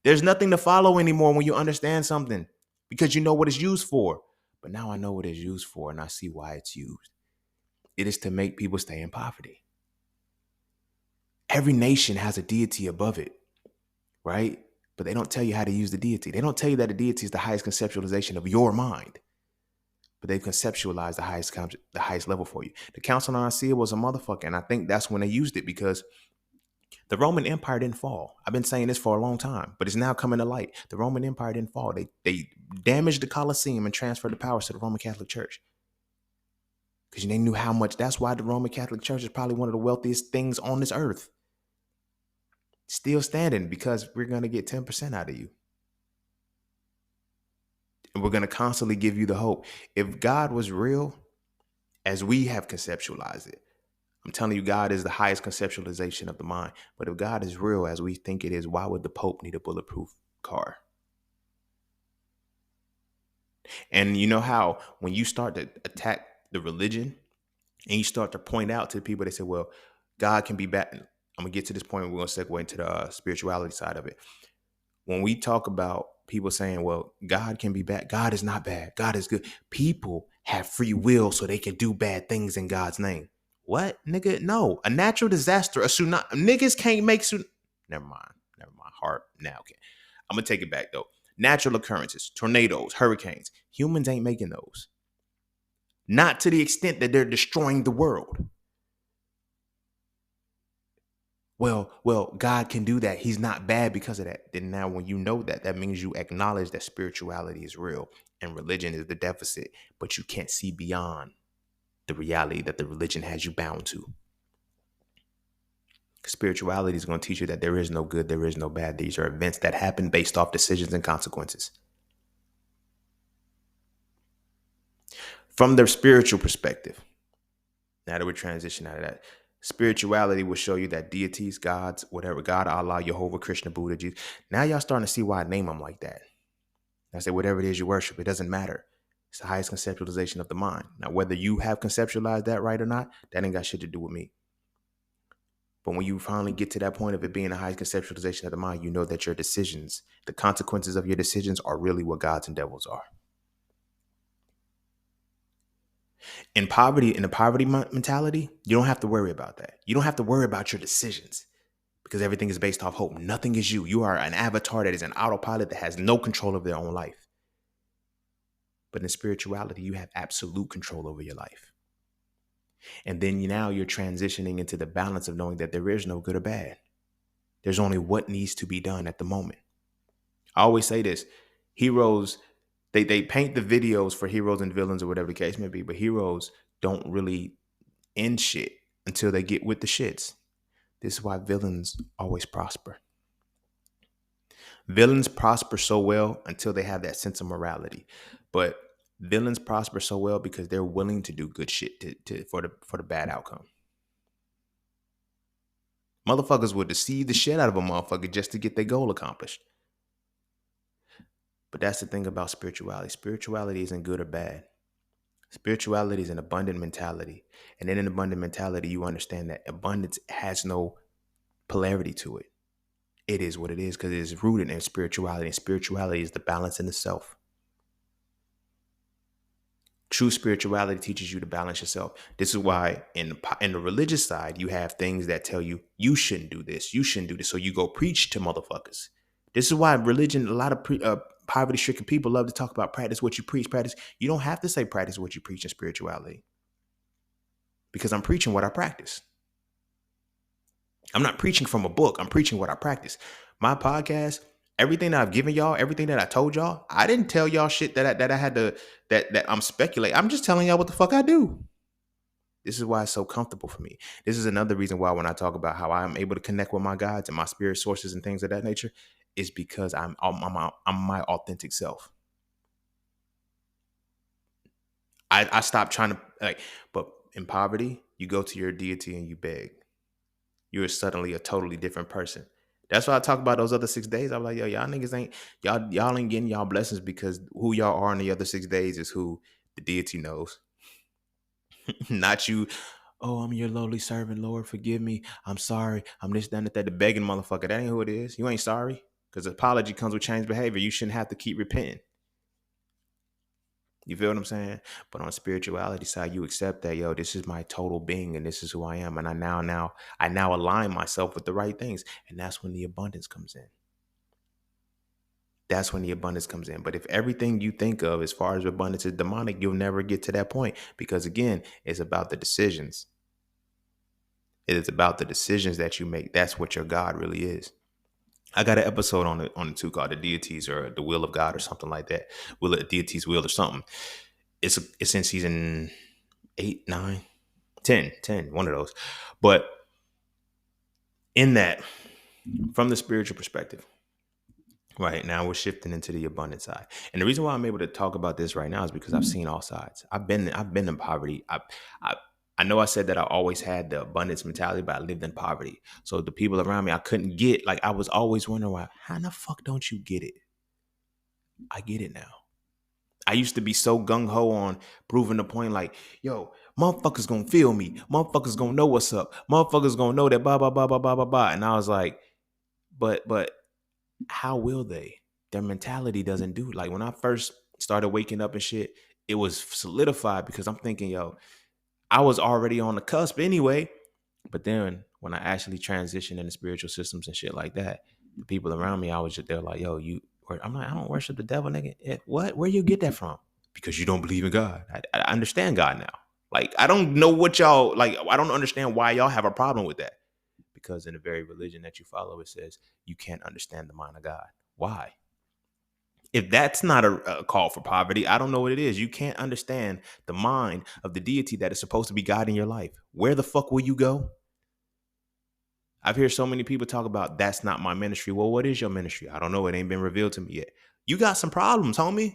There's nothing to follow anymore when you understand something, because you know what it's used for. But now I know what it's used for, and I see why it's used. It is to make people stay in poverty. Every nation has a deity above it, right? But they don't tell you how to use the deity. They don't tell you that the deity is the highest conceptualization of your mind. But they conceptualize the highest level for you. The Council on Nicaea was a motherfucker, and I think that's when they used it, because the Roman Empire didn't fall. I've been saying this for a long time, but it's now coming to light. The Roman Empire didn't fall. They damaged the Colosseum and transferred the powers to the Roman Catholic Church, because they knew how much. That's why the Roman Catholic Church is probably one of the wealthiest things on this earth. Still standing, because we're going to get 10% out of you. And we're going to constantly give you the hope. If God was real, as we have conceptualized it, I'm telling you, God is the highest conceptualization of the mind. But if God is real as we think it is, why would the Pope need a bulletproof car? And you know how when you start to attack the religion and you start to point out to people, they say, well, God can be bad. I'm going to get to this point. We're going to segue into the spirituality side of it. When we talk about people saying, well, God can be bad. God is not bad. God is good. People have free will so they can do bad things in God's name. What, nigga? No. A natural disaster, a tsunami. Niggas can't make Never mind. Heart. Now, okay. I'm going to take it back, though. Natural occurrences, tornadoes, hurricanes. Humans ain't making those. Not to the extent that they're destroying the world. Well, God can do that. He's not bad because of that. Then now when you know that, that means you acknowledge that spirituality is real and religion is the deficit, but you can't see beyond the reality that the religion has you bound to. Spirituality is going to teach you that there is no good, there is no bad. These are events that happen based off decisions and consequences. From their spiritual perspective, now that we're transitioning out of that, Spirituality will show you that deities, gods, whatever, God, Allah, Jehovah, Krishna, Buddha, Jesus. Now y'all starting to see why I name them like that. I say whatever it is you worship, it doesn't matter. It's the highest conceptualization of the mind. Now, whether you have conceptualized that right or not, that ain't got shit to do with me. But when you finally get to that point of it being the highest conceptualization of the mind, you know that your decisions, the consequences of your decisions are really what gods and devils are. In the poverty mentality, you don't have to worry about that. You don't have to worry about your decisions because everything is based off hope. Nothing is you. You are an avatar that is an autopilot that has no control of their own life. But in spirituality, you have absolute control over your life. And then now you're transitioning into the balance of knowing that there is no good or bad. There's only what needs to be done at the moment. I always say this, heroes, they paint the videos for heroes and villains or whatever the case may be, but heroes don't really end shit until they get with the shits. This is why villains always prosper. Villains prosper so well until they have that sense of morality. But villains prosper so well because they're willing to do good shit for the bad outcome. Motherfuckers will deceive the shit out of a motherfucker just to get their goal accomplished. But that's the thing about spirituality. Spirituality isn't good or bad. Spirituality is an abundant mentality. And in an abundant mentality, you understand that abundance has no polarity to it. It is what it is because it is rooted in spirituality. And spirituality is the balance in the self. True spirituality teaches you to balance yourself. This is why in the religious side, you have things that tell you, you shouldn't do this. You shouldn't do this. So you go preach to motherfuckers. This is why religion, a lot of poverty-stricken people love to talk about practice what you preach. Practice. You don't have to say practice what you preach in spirituality. Because I'm preaching what I practice. I'm not preaching from a book. I'm preaching what I practice. My podcast, everything that I've given y'all, everything that I told y'all, I didn't tell y'all shit that I had to, that I'm speculating. I'm just telling y'all what the fuck I do. This is why it's so comfortable for me. This is another reason why when I talk about how I'm able to connect with my gods and my spirit sources and things of that nature, is because I'm my authentic self. I stopped trying to but in poverty, you go to your deity and you beg. You're suddenly a totally different person. That's why I talk about those other 6 days. I'm like, yo, y'all niggas y'all ain't getting y'all blessings because who y'all are in the other 6 days is who the deity knows. Not you. Oh, I'm your lowly servant, Lord. Forgive me. I'm sorry. I'm this, that, and that. The begging motherfucker. That ain't who it is. You ain't sorry. Because apology comes with changed behavior. You shouldn't have to keep repenting. You feel what I'm saying? But on the spirituality side, you accept that, yo, this is my total being and this is who I am. And I now align myself with the right things. And that's when the abundance comes in. That's when the abundance comes in. But if everything you think of as far as abundance is demonic, you'll never get to that point. Because again, it's about the decisions. It is about the decisions that you make. That's what your God really is. I got an episode on the two called The Deities or The Will of God or something like that. Deity's Will or something. It's in season 8, 9, 10, one of those. But in that, from the spiritual perspective, right now we're shifting into the abundant side. And the reason why I'm able to talk about this right now is because I've seen all sides. I've been in poverty. I know I said that I always had the abundance mentality, but I lived in poverty. So the people around me, I couldn't get, I was always wondering why, how the fuck don't you get it? I get it now. I used to be so gung-ho on proving the point yo, motherfuckers gonna feel me. Motherfuckers gonna know what's up. Motherfuckers gonna know that blah, blah, blah, blah, blah, blah, blah. And I was like, but how will they? Their mentality doesn't do it. When I first started waking up and shit, it was solidified because I'm thinking, yo, I was already on the cusp anyway. But then when I actually transitioned into spiritual systems and shit like that, the people around me, they're like, yo, I'm like, I don't worship the devil, nigga. What? Where you get that from? Because you don't believe in God. I understand God now. I don't know what y'all, I don't understand why y'all have a problem with that. Because in the very religion that you follow, it says you can't understand the mind of God. Why? If that's not a call for poverty, I don't know what it is. You can't understand the mind of the deity that is supposed to be guiding your life. Where the fuck will you go? I've heard so many people talk about that's not my ministry. Well, what is your ministry? I don't know. It ain't been revealed to me yet. You got some problems, homie.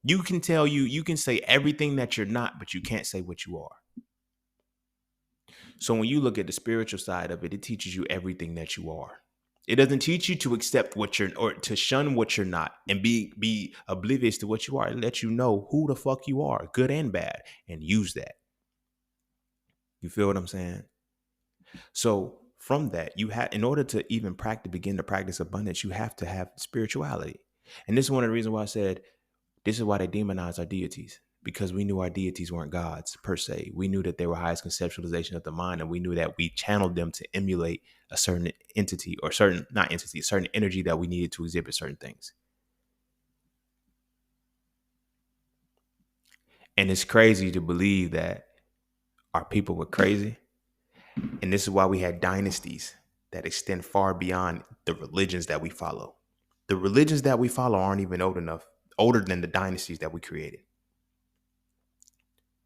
You can say everything that you're not, but you can't say what you are. So when you look at the spiritual side of it, it teaches you everything that you are. It doesn't teach you to accept what you're or to shun what you're not and be oblivious to what you are. It lets you know who the fuck you are, good and bad, and use that. You feel what I'm saying? So from that, you have in order to even begin to practice abundance, you have to have spirituality. And this is one of the reasons why I said this is why they demonize our deities. Because we knew our deities weren't gods per se. We knew that they were highest conceptualization of the mind, and we knew that we channeled them to emulate a certain entity or certain energy that we needed to exhibit certain things. And it's crazy to believe that our people were crazy. And this is why we had dynasties that extend far beyond the religions that we follow. The religions that we follow aren't even older than the dynasties that we created.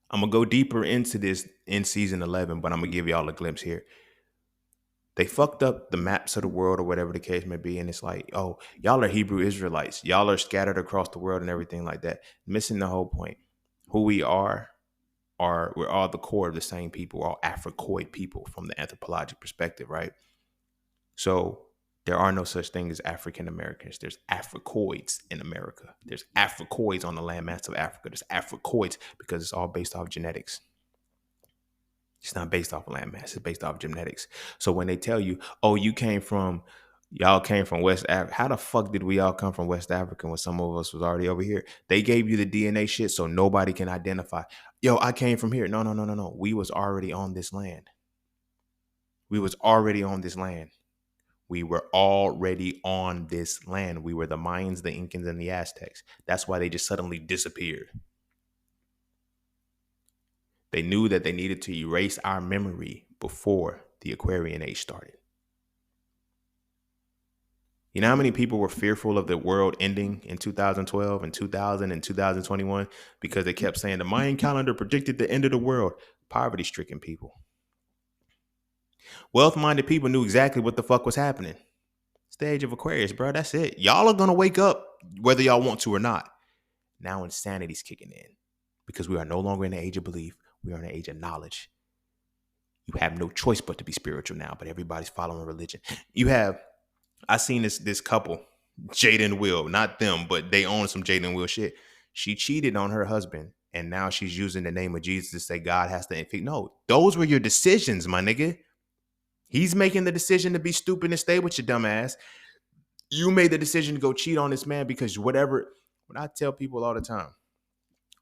I'm going to go deeper into this in season 11, but I'm going to give y'all a glimpse here. They fucked up the maps of the world or whatever the case may be. And it's like, oh, y'all are Hebrew Israelites. Y'all are scattered across the world and everything like that. Missing the whole point. Who we are we're all the core of the same people. We're all Africoid people from the anthropologic perspective, right? So there are no such thing as African Americans. There's Africoids in America. There's Africoids on the landmass of Africa. There's Africoids because it's all based off genetics. It's not based off landmass. It's based off genetics. So when they tell you, oh, y'all came from West Africa. How the fuck did we all come from West Africa when some of us was already over here? They gave you the DNA shit so nobody can identify. Yo, I came from here. No. We was already on this land. We was already on this land. We were already on this land. We were the Mayans, the Incans, and the Aztecs. That's why they just suddenly disappeared. They knew that they needed to erase our memory before the Aquarian Age started. You know how many people were fearful of the world ending in 2012 and 2000 and 2021 because they kept saying the Mayan calendar predicted the end of the world? Poverty-stricken people. Wealth-minded people knew exactly what the fuck was happening. Stage of Aquarius, bro. That's it. Y'all are going to wake up whether y'all want to or not. Now insanity's kicking in because we are no longer in the age of belief. We are in the age of knowledge. You have no choice but to be spiritual now, but everybody's following religion. I seen this couple, Jada and Will, not them, but they own some Jada and Will shit. She cheated on her husband, and now she's using the name of Jesus to say God has to inflict. No, those were your decisions, my nigga. He's making the decision to be stupid and stay with your dumb ass. You made the decision to go cheat on this man because whatever. When I tell people all the time,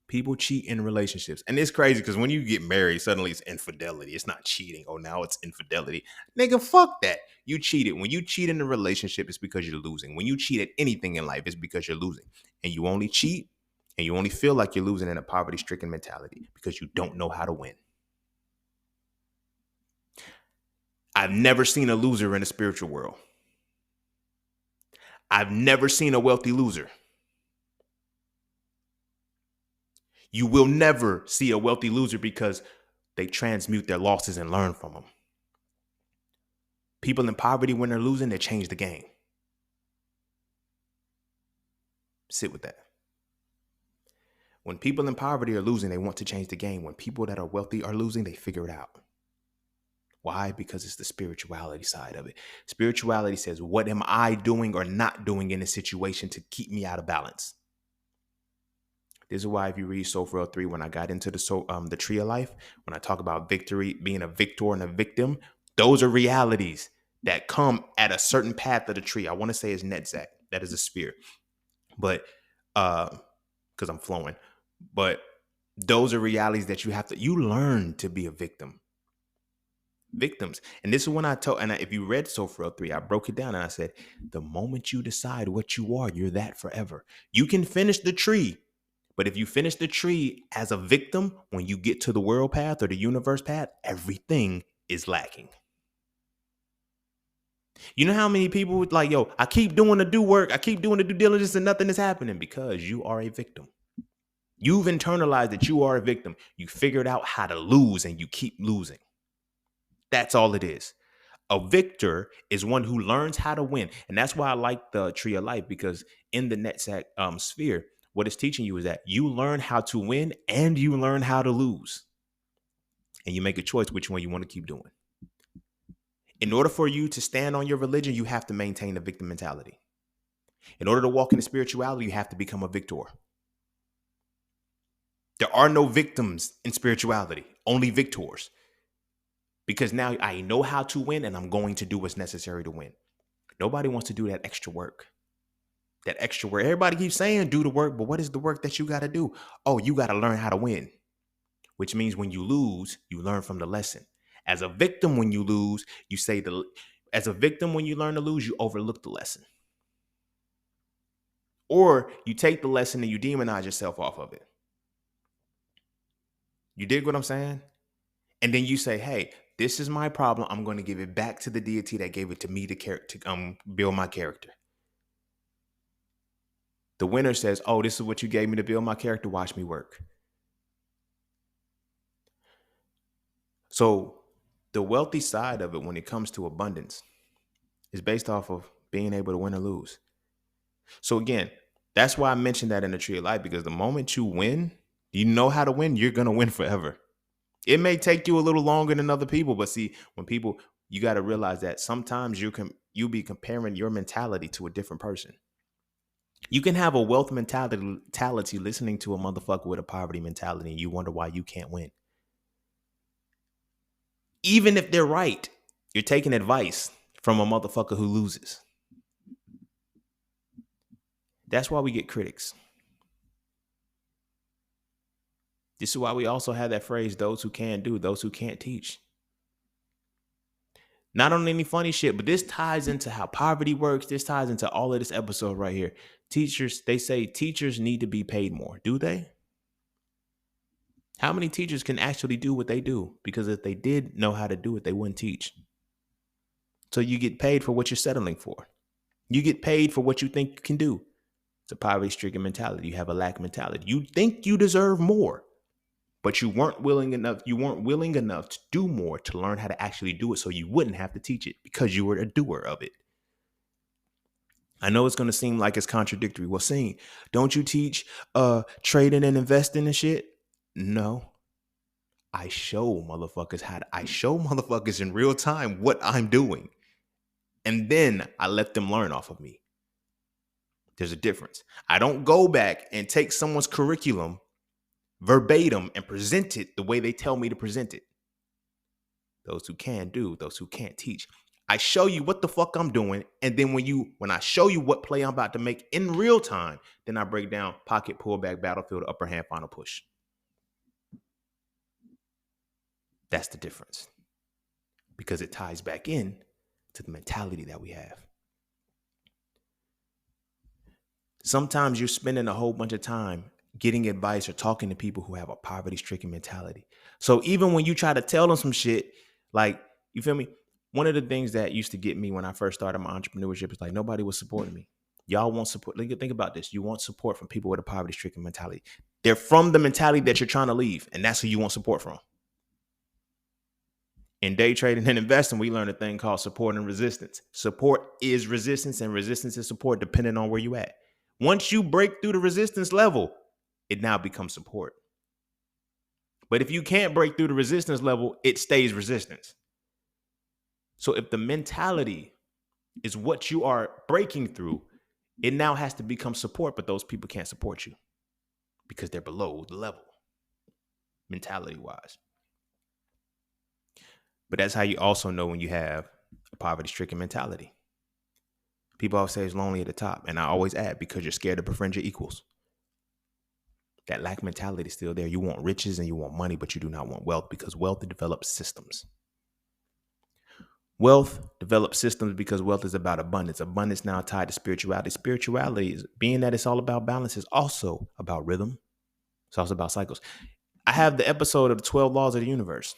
people cheat in relationships. And it's crazy because when you get married, suddenly it's infidelity. It's not cheating. Oh, now it's infidelity. Nigga, fuck that. You cheated. When you cheat in a relationship, it's because you're losing. When you cheat at anything in life, it's because you're losing. And you only cheat and you only feel like you're losing in a poverty-stricken mentality because you don't know how to win. I've never seen a loser in the spiritual world. I've never seen a wealthy loser. You will never see a wealthy loser because they transmute their losses and learn from them. People in poverty, when they're losing, they change the game. Sit with that. When people in poverty are losing, they want to change the game. When people that are wealthy are losing, they figure it out. Why? Because it's the spirituality side of it. Spirituality says, what am I doing or not doing in a situation to keep me out of balance? This is why if you read Soul 3, when I got into the tree of life, when I talk about victory, being a victor and a victim, those are realities that come at a certain path of the tree. I want to say it's Netzach. That is a sphere. But because I'm flowing. But those are realities that you learn to be a victim. Victims. And this is when if you read Soul 3, I broke it down and I said, the moment you decide what you are, you're that forever. You can finish the tree. But if you finish the tree as a victim, when you get to the world path or the universe path, everything is lacking. You know how many people like, yo, I keep doing the work, I keep doing the due diligence and nothing is happening because you are a victim. You've internalized that you are a victim. You figured out how to lose and you keep losing. That's all it is. A victor is one who learns how to win. And that's why I like the tree of life, because in the Netzach sphere, what it's teaching you is that you learn how to win and you learn how to lose. and you make a choice which one you want to keep doing. In order for you to stand on your religion, you have to maintain a victim mentality. In order to walk into spirituality, you have to become a victor. There are no victims in spirituality, only victors. Because now I know how to win and I'm going to do what's necessary to win. Nobody wants to do that extra work. That extra work. Everybody keeps saying do the work, but what is the work that you got to do? Oh, you got to learn how to win, which means when you lose, you learn from the lesson. As a victim, when you lose, you say as a victim, when you learn to lose, you overlook the lesson. Or you take the lesson and you demonize yourself off of it. You dig what I'm saying? And then you say, hey, this is my problem. I'm going to give it back to the deity that gave it to me to build my character. The winner says, oh, this is what you gave me to build my character. Watch me work. So the wealthy side of it when it comes to abundance is based off of being able to win or lose. So again, that's why I mentioned that in the Tree of Life, because the moment you win, you know how to win, you're going to win forever. It may take you a little longer than other people, but see, when people, you got to realize that sometimes you be comparing your mentality to a different person. You can have a wealth mentality listening to a motherfucker with a poverty mentality, and you wonder why you can't win. Even if they're right, you're taking advice from a motherfucker who loses. That's why we get critics. This is why we also have that phrase, those who can't do, those who can't teach. Not on any funny shit, but this ties into how poverty works. This ties into all of this episode right here. Teachers, they say teachers need to be paid more. Do they? How many teachers can actually do what they do? Because if they did know how to do it, they wouldn't teach. So you get paid for what you're settling for. You get paid for what you think you can do. It's a poverty-stricken mentality. You have a lack mentality. You think you deserve more, but you weren't willing enough. You weren't willing enough to do more to learn how to actually do it, so you wouldn't have to teach it because you were a doer of it. I know it's going to seem like it's contradictory. Well, Sing, don't you teach trading and investing and shit? No. I show motherfuckers in real time what I'm doing. And then I let them learn off of me. There's a difference. I don't go back and take someone's curriculum verbatim and present it the way they tell me to present it. Those who can do, those who can't teach. I show you what the fuck I'm doing, and then when I show you what play I'm about to make in real time, then I break down pocket, pullback, battlefield, upper hand, final push. That's the difference, because it ties back in to the mentality that we have. Sometimes you're spending a whole bunch of time getting advice or talking to people who have a poverty-stricken mentality. So even when you try to tell them some shit, like, you feel me? One of the things that used to get me when I first started my entrepreneurship is like, nobody was supporting me. Y'all want support. Think about this. You want support from people with a poverty-stricken mentality. They're from the mentality that you're trying to leave, and that's who you want support from. In day trading and investing, we learn a thing called support and resistance. Support is resistance, and resistance is support, depending on where you at. Once you break through the resistance level, it now becomes support. But if you can't break through the resistance level, it stays resistance. So if the mentality is what you are breaking through, it now has to become support, but those people can't support you because they're below the level, mentality-wise. But that's how you also know when you have a poverty-stricken mentality. People always say it's lonely at the top, and I always add, because you're scared to befriend your equals. That lack mentality is still there. You want riches and you want money, but you do not want wealth, because wealth develops systems. Wealth develops systems because wealth is about abundance. Abundance now tied to spirituality. Spirituality, is being that it's all about balance, is also about rhythm. It's also about cycles. I have the episode of the 12 laws of the universe.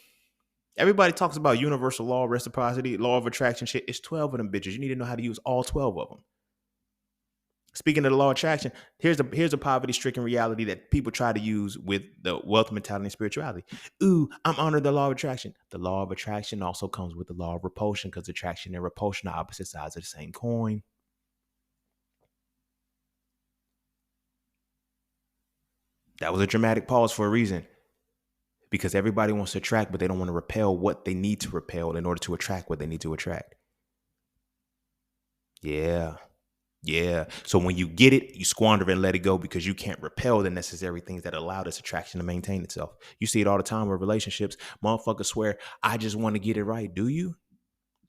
Everybody talks about universal law, reciprocity, law of attraction shit. It's 12 of them bitches. You need to know how to use all 12 of them. Speaking of the law of attraction, here's a poverty-stricken reality that people try to use with the wealth mentality and spirituality. Ooh, I'm honored the law of attraction. The law of attraction also comes with the law of repulsion, because attraction and repulsion are opposite sides of the same coin. That was a dramatic pause for a reason. because everybody wants to attract, but they don't want to repel what they need to repel in order to attract what they need to attract. Yeah. Yeah. So when you get it, you squander it and let it go because you can't repel the necessary things that allow this attraction to maintain itself. You see it all the time with relationships. Motherfuckers swear, I just want to get it right. Do you?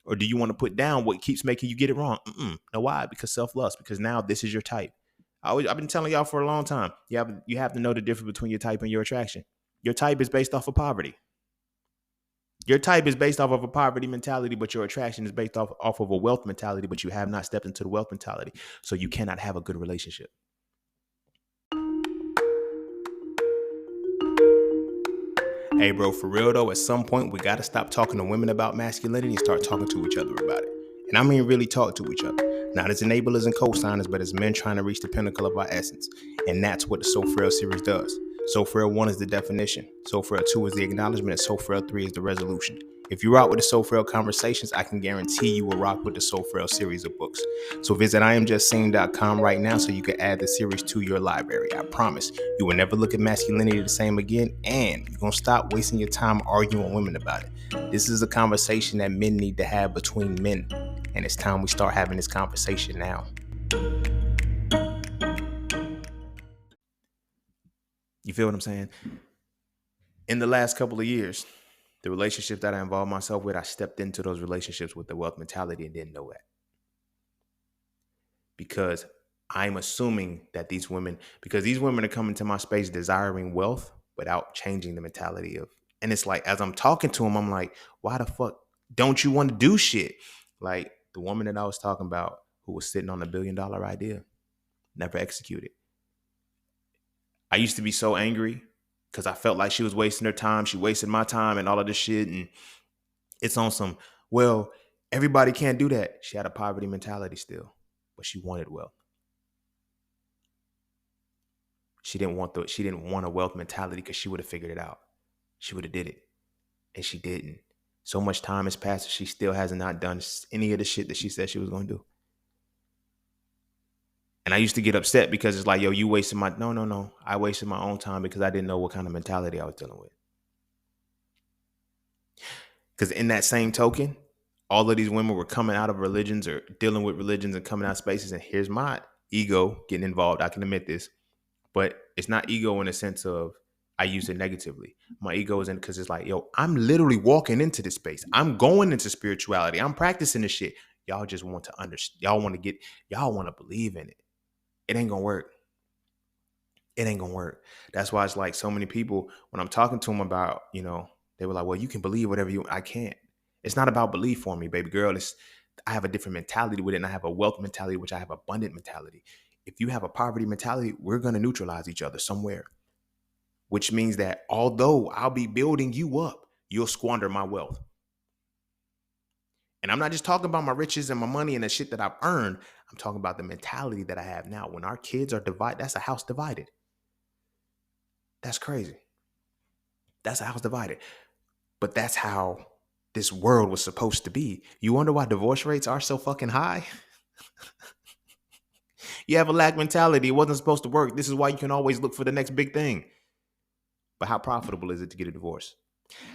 Or do you want to put down what keeps making you get it wrong? No, why? Because self-lust. Because now this is your type. I've been telling y'all for a long time. You have to know the difference between your type and your attraction. Your type is based off of poverty. Your type is based off of a poverty mentality, but your attraction is based off of a wealth mentality, but you have not stepped into the wealth mentality. So you cannot have a good relationship. Hey, bro, for real though, at some point we got to stop talking to women about masculinity and start talking to each other about it. And I mean really talk to each other. Not as enablers and co-signers, but as men trying to reach the pinnacle of our essence. And that's what the So Frail series does. So Frail 1 is the definition. So Frail 2 is the acknowledgement. And So Frail 3 is the resolution. If you rock with the So Frail conversations, I can guarantee you will rock with the So Frail series of books. So visit IamJustSaying.com right now so you can add the series to your library. I promise you will never look at masculinity the same again, and you're going to stop wasting your time arguing with women about it. This is a conversation that men need to have between men, and it's time we start having this conversation now. You feel what I'm saying? In the last couple of years, the relationships that I involved myself with, I stepped into those relationships with the wealth mentality and didn't know that. Because I'm assuming that these women are coming to my space desiring wealth without changing the mentality of, and it's like, as I'm talking to them, I'm like, why the fuck don't you want to do shit? Like the woman that I was talking about who was sitting on $1 billion idea, never executed. I used to be so angry because I felt like she was wasting her time. She wasted my time and all of this shit. And it's on some, well, everybody can't do that. She had a poverty mentality still, but she wanted wealth. She didn't want a wealth mentality because she would have figured it out. She would have did it. And she didn't. So much time has passed and she still has not done any of the shit that she said she was going to do. And I used to get upset because it's like, yo, you wasted my, no. I wasted my own time because I didn't know what kind of mentality I was dealing with. Because in that same token, all of these women were coming out of religions or dealing with religions and coming out of spaces. And here's my ego getting involved. I can admit this. But it's not ego in the sense of I use it negatively. My ego is in because it's like, yo, I'm literally walking into this space. I'm going into spirituality. I'm practicing this shit. Y'all just want to understand. Y'all want to believe in it. It ain't going to work. It ain't going to work. That's why it's like so many people, when I'm talking to them about, they were like, well, you can believe whatever you, I can't. It's not about belief for me, baby girl. I have a different mentality with it. And I have a wealth mentality, which I have abundant mentality. If you have a poverty mentality, we're going to neutralize each other somewhere, which means that although I'll be building you up, you'll squander my wealth. And I'm not just talking about my riches and my money and the shit that I've earned. I'm talking about the mentality that I have now. When our kids are divided, that's a house divided. That's crazy. That's a house divided. But that's how this world was supposed to be. You wonder why divorce rates are so fucking high? You have a lack mentality. It wasn't supposed to work. This is why you can always look for the next big thing. But how profitable is it to get a divorce?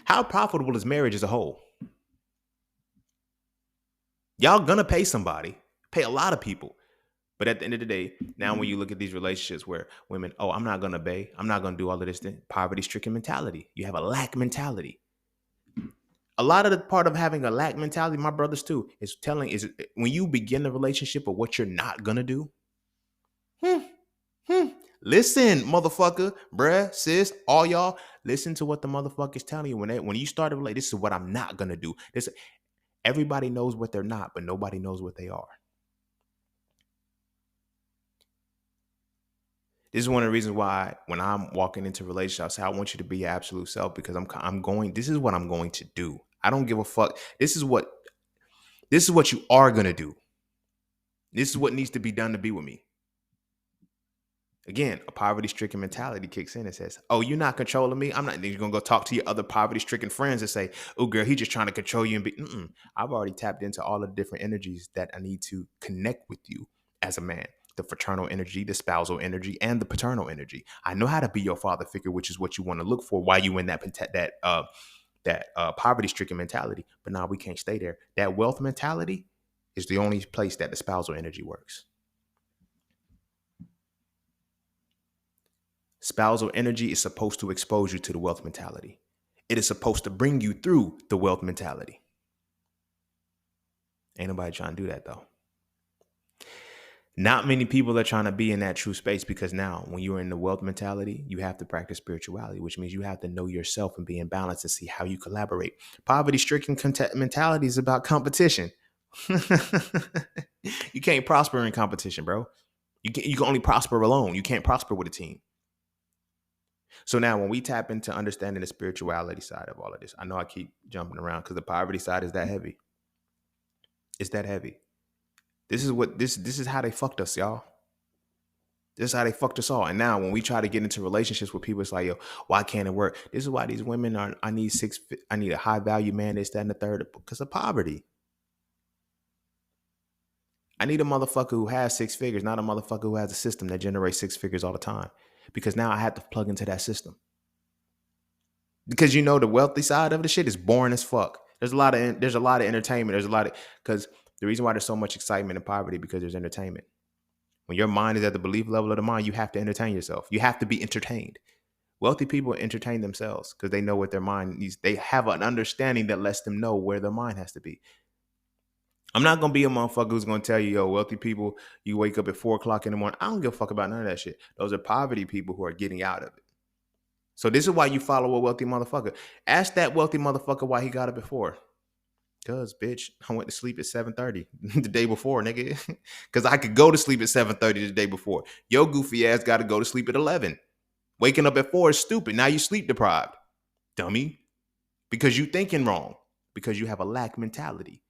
How profitable is marriage as a whole? Y'all gonna pay somebody, pay a lot of people. But at the end of the day, now when you look at these relationships where women, oh, I'm not gonna pay, I'm not gonna do all of this thing, poverty-stricken mentality. You have a lack mentality. A lot of the part of having a lack mentality, my brothers too, is when you begin the relationship of what you're not gonna do. Listen, motherfucker, bruh, sis, all y'all, listen to what the motherfucker's telling you. When you start a relationship, this is what I'm not gonna do. Everybody knows what they're not, but nobody knows what they are. This is one of the reasons why when I'm walking into relationships, I say I want you to be your absolute self because this is what I'm going to do. I don't give a fuck. This is what you are going to do. This is what needs to be done to be with me. Again, a poverty-stricken mentality kicks in and says, oh, you're not controlling me. I'm not. Then you're going to go talk to your other poverty-stricken friends and say, oh, girl, he's just trying to control you. I've already tapped into all of the different energies that I need to connect with you as a man. the fraternal energy, the spousal energy, and the paternal energy. I know how to be your father figure, which is what you want to look for while you in that poverty-stricken mentality. But now we can't stay there. That wealth mentality is the only place that the spousal energy works. Spousal energy is supposed to expose you to the wealth mentality. It is supposed to bring you through the wealth mentality. Ain't nobody trying to do that though. Not many people are trying to be in that true space, because now when you're in the wealth mentality, you have to practice spirituality, which means you have to know yourself and be in balance and see how you collaborate. Poverty-stricken mentality is about competition. You can't prosper in competition, bro. You can only prosper alone. You can't prosper with a team. So now when we tap into understanding the spirituality side of all of this, I know I keep jumping around because the poverty side is that heavy. It's that heavy. This is how they fucked us, y'all. This is how they fucked us all. And now when we try to get into relationships with people, it's like, yo, why can't it work? This is why these women are, I need a high value man, this, that, and the third, because of poverty. I need a motherfucker who has 6 figures, not a motherfucker who has a system that generates 6 figures all the time. Because now I have to plug into that system. Because the wealthy side of the shit is boring as fuck. There's a lot of entertainment. Because the reason why there's so much excitement in poverty, because there's entertainment. When your mind is at the belief level of the mind, you have to entertain yourself. You have to be entertained. Wealthy people entertain themselves because they know what their mind needs. They have an understanding that lets them know where their mind has to be. I'm not going to be a motherfucker who's going to tell you, yo, wealthy people, you wake up at 4 o'clock in the morning. I don't give a fuck about none of that shit. Those are poverty people who are getting out of it. So this is why you follow a wealthy motherfucker. Ask that wealthy motherfucker why he got up before. Cause bitch, I went to sleep at 7:30 the day before, nigga. Cause I could go to sleep at 7:30 the day before. Your goofy ass got to go to sleep at 11. Waking up at 4 is stupid. Now you sleep deprived, dummy. Because you thinking wrong. Because you have a lack mentality.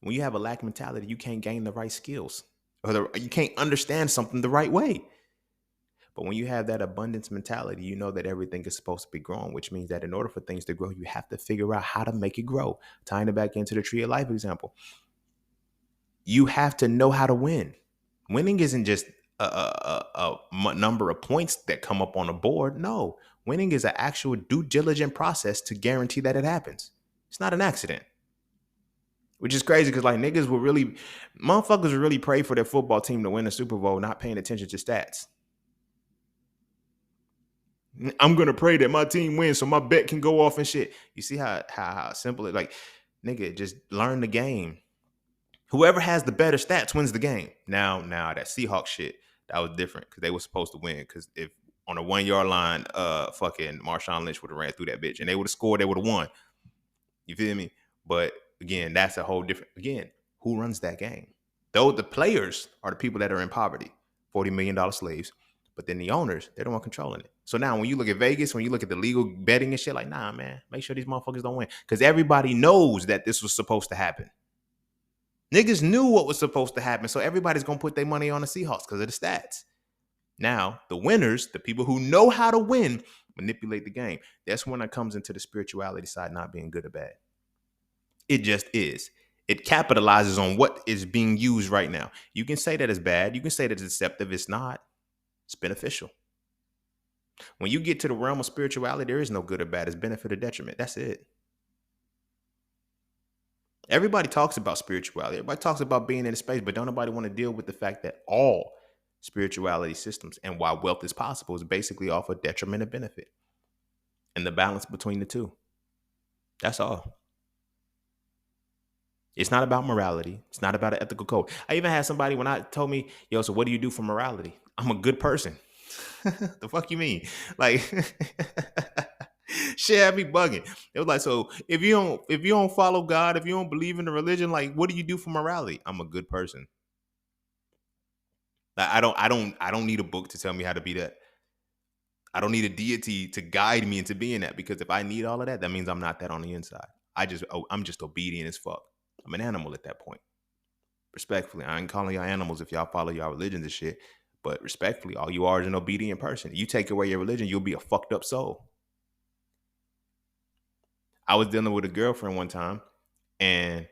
When you have a lack mentality, you can't gain the right skills, or you can't understand something the right way. But when you have that abundance mentality, you know that everything is supposed to be growing, which means that in order for things to grow, you have to figure out how to make it grow. Tying it back into the tree of life example, you have to know how to win. Winning isn't just a number of points that come up on a board. No, winning is an actual due diligent process to guarantee that it happens. It's not an accident. Which is crazy because like motherfuckers will really pray for their football team to win the Super Bowl, not paying attention to stats. I'm going to pray that my team wins so my bet can go off and shit. You see how simple it is? Like, nigga, just learn the game. Whoever has the better stats wins the game. Now that Seahawks shit, that was different because they were supposed to win. Because if on a 1 yard line, fucking Marshawn Lynch would have ran through that bitch and they would have scored, they would have won. You feel me? But again, that's a whole different, again, who runs that game? Though the players are the people that are in poverty, $40 million slaves. But then the owners, they're the one controlling it. So now when you look at Vegas, when you look at the legal betting and shit, like, nah, man, make sure these motherfuckers don't win. Because everybody knows that this was supposed to happen. Niggas knew what was supposed to happen. So everybody's going to put their money on the Seahawks because of the stats. Now, the winners, the people who know how to win, manipulate the game. That's when it comes into the spirituality side, not being good or bad. It just is. It capitalizes on what is being used right now. You can say that it's bad. You can say that it's deceptive. It's not. It's beneficial. When you get to the realm of spirituality, there is no good or bad. It's benefit or detriment. That's it. Everybody talks about spirituality. Everybody talks about being in a space, but don't nobody want to deal with the fact that all spirituality systems and why wealth is possible is basically off of detriment and benefit and the balance between the two. That's all. It's not about morality. It's not about an ethical code. I even had somebody when I told me, yo, so what do you do for morality? I'm a good person. The fuck you mean? Like, shit had me bugging. It was like, so if you don't follow God, if you don't believe in the religion, like, what do you do for morality? I'm a good person. Like, I don't need a book to tell me how to be that. I don't need a deity to guide me into being that, because if I need all of that, that means I'm not that on the inside. I'm just obedient as fuck. I'm an animal at that point. Respectfully, I ain't calling y'all animals if y'all follow y'all religions and shit. But respectfully, all you are is an obedient person. You take away your religion, you'll be a fucked up soul. I was dealing with a girlfriend one time, and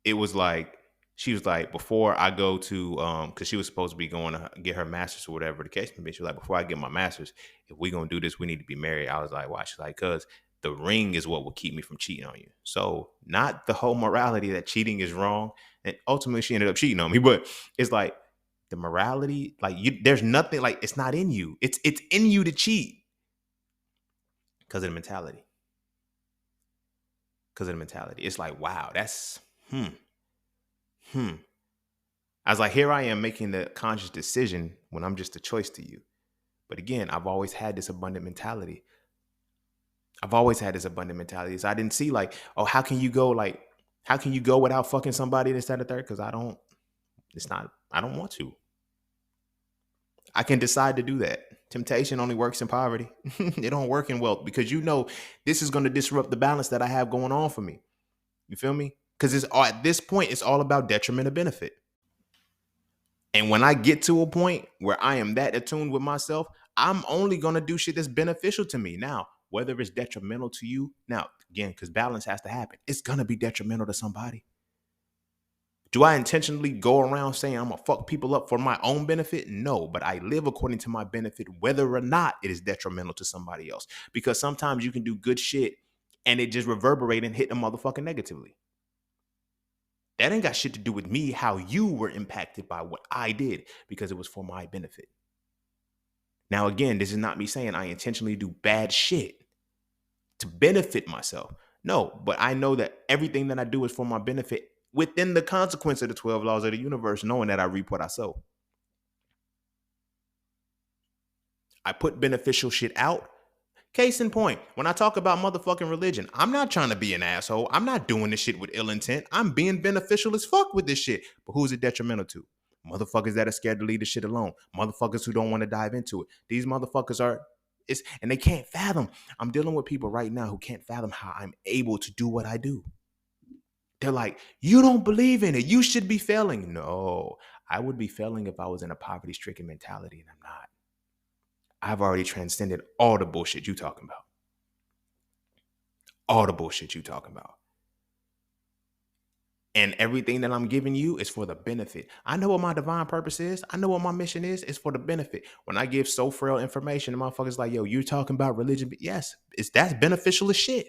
it was like she was like, before I go to, because she was supposed to be going to get her master's or whatever the case may be. She was like, before I get my master's, if we gonna do this, we need to be married. I was like, why? She's like, cause the ring is what will keep me from cheating on you. So not the whole morality that cheating is wrong. And ultimately she ended up cheating on me. But it's like the morality, like there's nothing, like it's not in you. It's in you to cheat because of the mentality. Because of the mentality. It's like, wow, that's I was like, here I am making the conscious decision when I'm just a choice to you. But again, I've always had this abundant mentality. So I didn't see like, oh, how can you go without fucking somebody this, that, and the third? Because I don't want to. I can decide to do that. Temptation only works in poverty. It don't work in wealth because this is going to disrupt the balance that I have going on for me. You feel me? Because at this point, it's all about detriment or benefit. And when I get to a point where I am that attuned with myself, I'm only going to do shit that's beneficial to me. Now, whether it's detrimental to you, now, again, because balance has to happen, it's going to be detrimental to somebody. Do I intentionally go around saying I'm going to fuck people up for my own benefit? No, but I live according to my benefit, whether or not it is detrimental to somebody else. Because sometimes you can do good shit and it just reverberate and hit a motherfucker negatively. That ain't got shit to do with me, how you were impacted by what I did, because it was for my benefit. Now, again, this is not me saying I intentionally do bad shit to benefit myself. No, but I know that everything that I do is for my benefit within the consequence of the 12 laws of the universe, knowing that I reap what I sow. I put beneficial shit out. Case in point, when I talk about motherfucking religion, I'm not trying to be an asshole. I'm not doing this shit with ill intent. I'm being beneficial as fuck with this shit. But who's it detrimental to? Motherfuckers that are scared to leave the shit alone. Motherfuckers who don't want to dive into it. These motherfuckers and they can't fathom. I'm dealing with people right now who can't fathom how I'm able to do what I do. They're like, you don't believe in it. You should be failing. No, I would be failing if I was in a poverty-stricken mentality, and I'm not. I've already transcended all the bullshit you talking about. All the bullshit you talking about. And everything that I'm giving you is for the benefit. I know what my divine purpose is. I know what my mission is. It's for the benefit. When I give so frail information, the motherfuckers like, yo, you're talking about religion. Yes, that's beneficial as shit.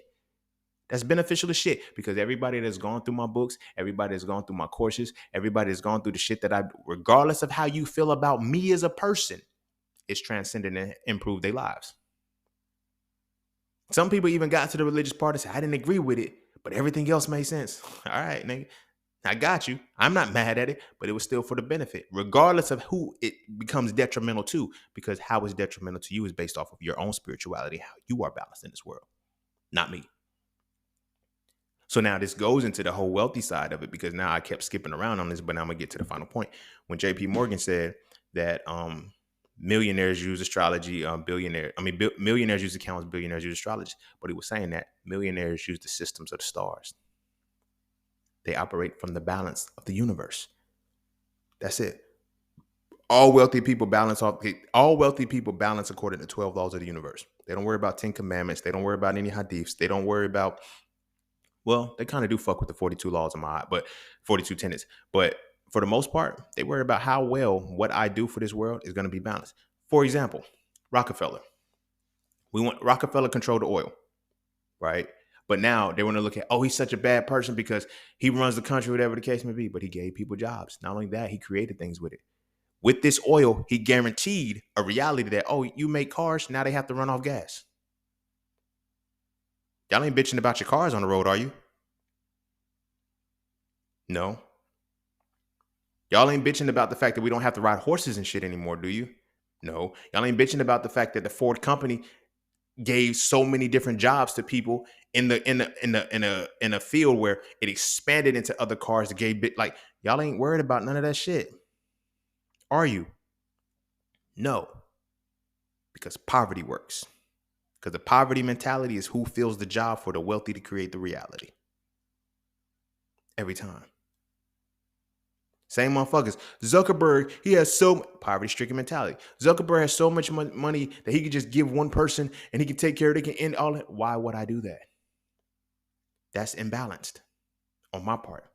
That's beneficial as shit because everybody that's gone through my books, everybody that's gone through my courses, everybody that's gone through the shit that regardless of how you feel about me as a person, it's transcended and improved their lives. Some people even got to the religious part and said, I didn't agree with it, but everything else made sense. All right, nigga. I got you. I'm not mad at it, but it was still for the benefit, regardless of who it becomes detrimental to, because how it's detrimental to you is based off of your own spirituality, how you are balanced in this world, not me. So now this goes into the whole wealthy side of it, because now I kept skipping around on this, but now I'm going to get to the final point. When JP Morgan said that millionaires use astrology, millionaires use accountants, billionaires use astrology, but he was saying that millionaires use the systems of the stars. They operate from the balance of the universe. That's it. All wealthy people balance according to 12 laws of the universe. They don't worry about 10 commandments. They don't worry about any hadiths. They don't worry about, well, they kind of do fuck with the 42 laws of my, but 42 tenets. But for the most part, they worry about how well what I do for this world is going to be balanced. For example, Rockefeller. Rockefeller controlled the oil, right? But now they want to look at, oh, he's such a bad person because he runs the country, whatever the case may be. But he gave people jobs. Not only that, he created things with it. With this oil, he guaranteed a reality that, oh, you make cars, now they have to run off gas. Y'all ain't bitching about your cars on the road, are you? No. Y'all ain't bitching about the fact that we don't have to ride horses and shit anymore, do you? No. Y'all ain't bitching about the fact that the Ford company gave so many different jobs to people in a field where it expanded into other cars that gave like y'all ain't worried about none of that shit. Are you? No. Because poverty works. Because the poverty mentality is who fills the job for the wealthy to create the reality. Every time. Same motherfuckers. Zuckerberg, he has poverty-stricken mentality. Zuckerberg has so much money that he could just give one person and he can take care of it. He can end all that. Why would I do that? That's imbalanced on my part.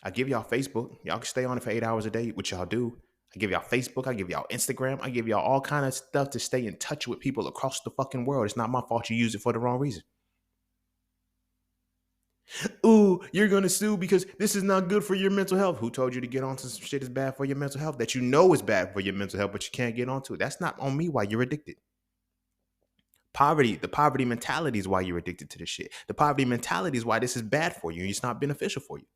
I give y'all Facebook. Y'all can stay on it for 8 hours a day, which y'all do. I give y'all Facebook. I give y'all Instagram. I give y'all all kind of stuff to stay in touch with people across the fucking world. It's not my fault you use it for the wrong reason. Ooh, you're going to sue because this is not good for your mental health. Who told you to get onto some shit that's bad for your mental health that you know is bad for your mental health, but you can't get onto it? That's not on me why you're addicted. The poverty mentality is why you're addicted to this shit. The poverty mentality is why this is bad for you and it's not beneficial for you.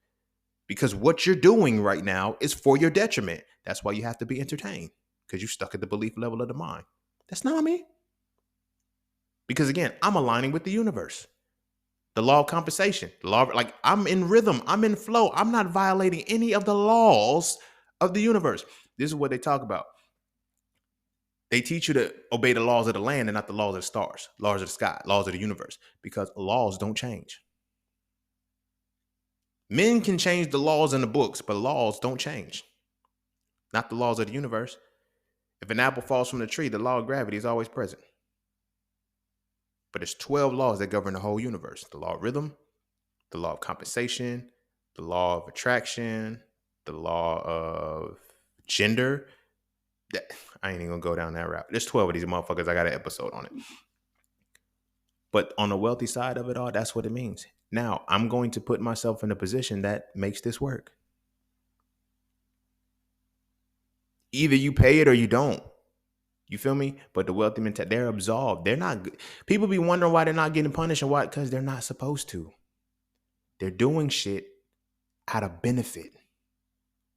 Because what you're doing right now is for your detriment. That's why you have to be entertained, because you're stuck at the belief level of the mind. That's not me. Because again, I'm aligning with the universe. The law of compensation, the law of, like, I'm in rhythm, I'm in flow. I'm not violating any of the laws of the universe. This is what they talk about. They teach you to obey the laws of the land and not the laws of the stars, laws of the sky, laws of the universe, because laws don't change. Men can change the laws in the books, but laws don't change. Not the laws of the universe. If an apple falls from the tree, the law of gravity is always present. But there's 12 laws that govern the whole universe. The law of rhythm, the law of compensation, the law of attraction, the law of gender. I ain't even gonna go down that route. There's 12 of these motherfuckers. I got an episode on it. But on the wealthy side of it all, that's what it means. Now, I'm going to put myself in a position that makes this work. Either you pay it or you don't. You feel me? But the wealthy mentality, they're absolved. They're not good. People be wondering why they're not getting punished and why, because they're not supposed to. They're doing shit out of benefit.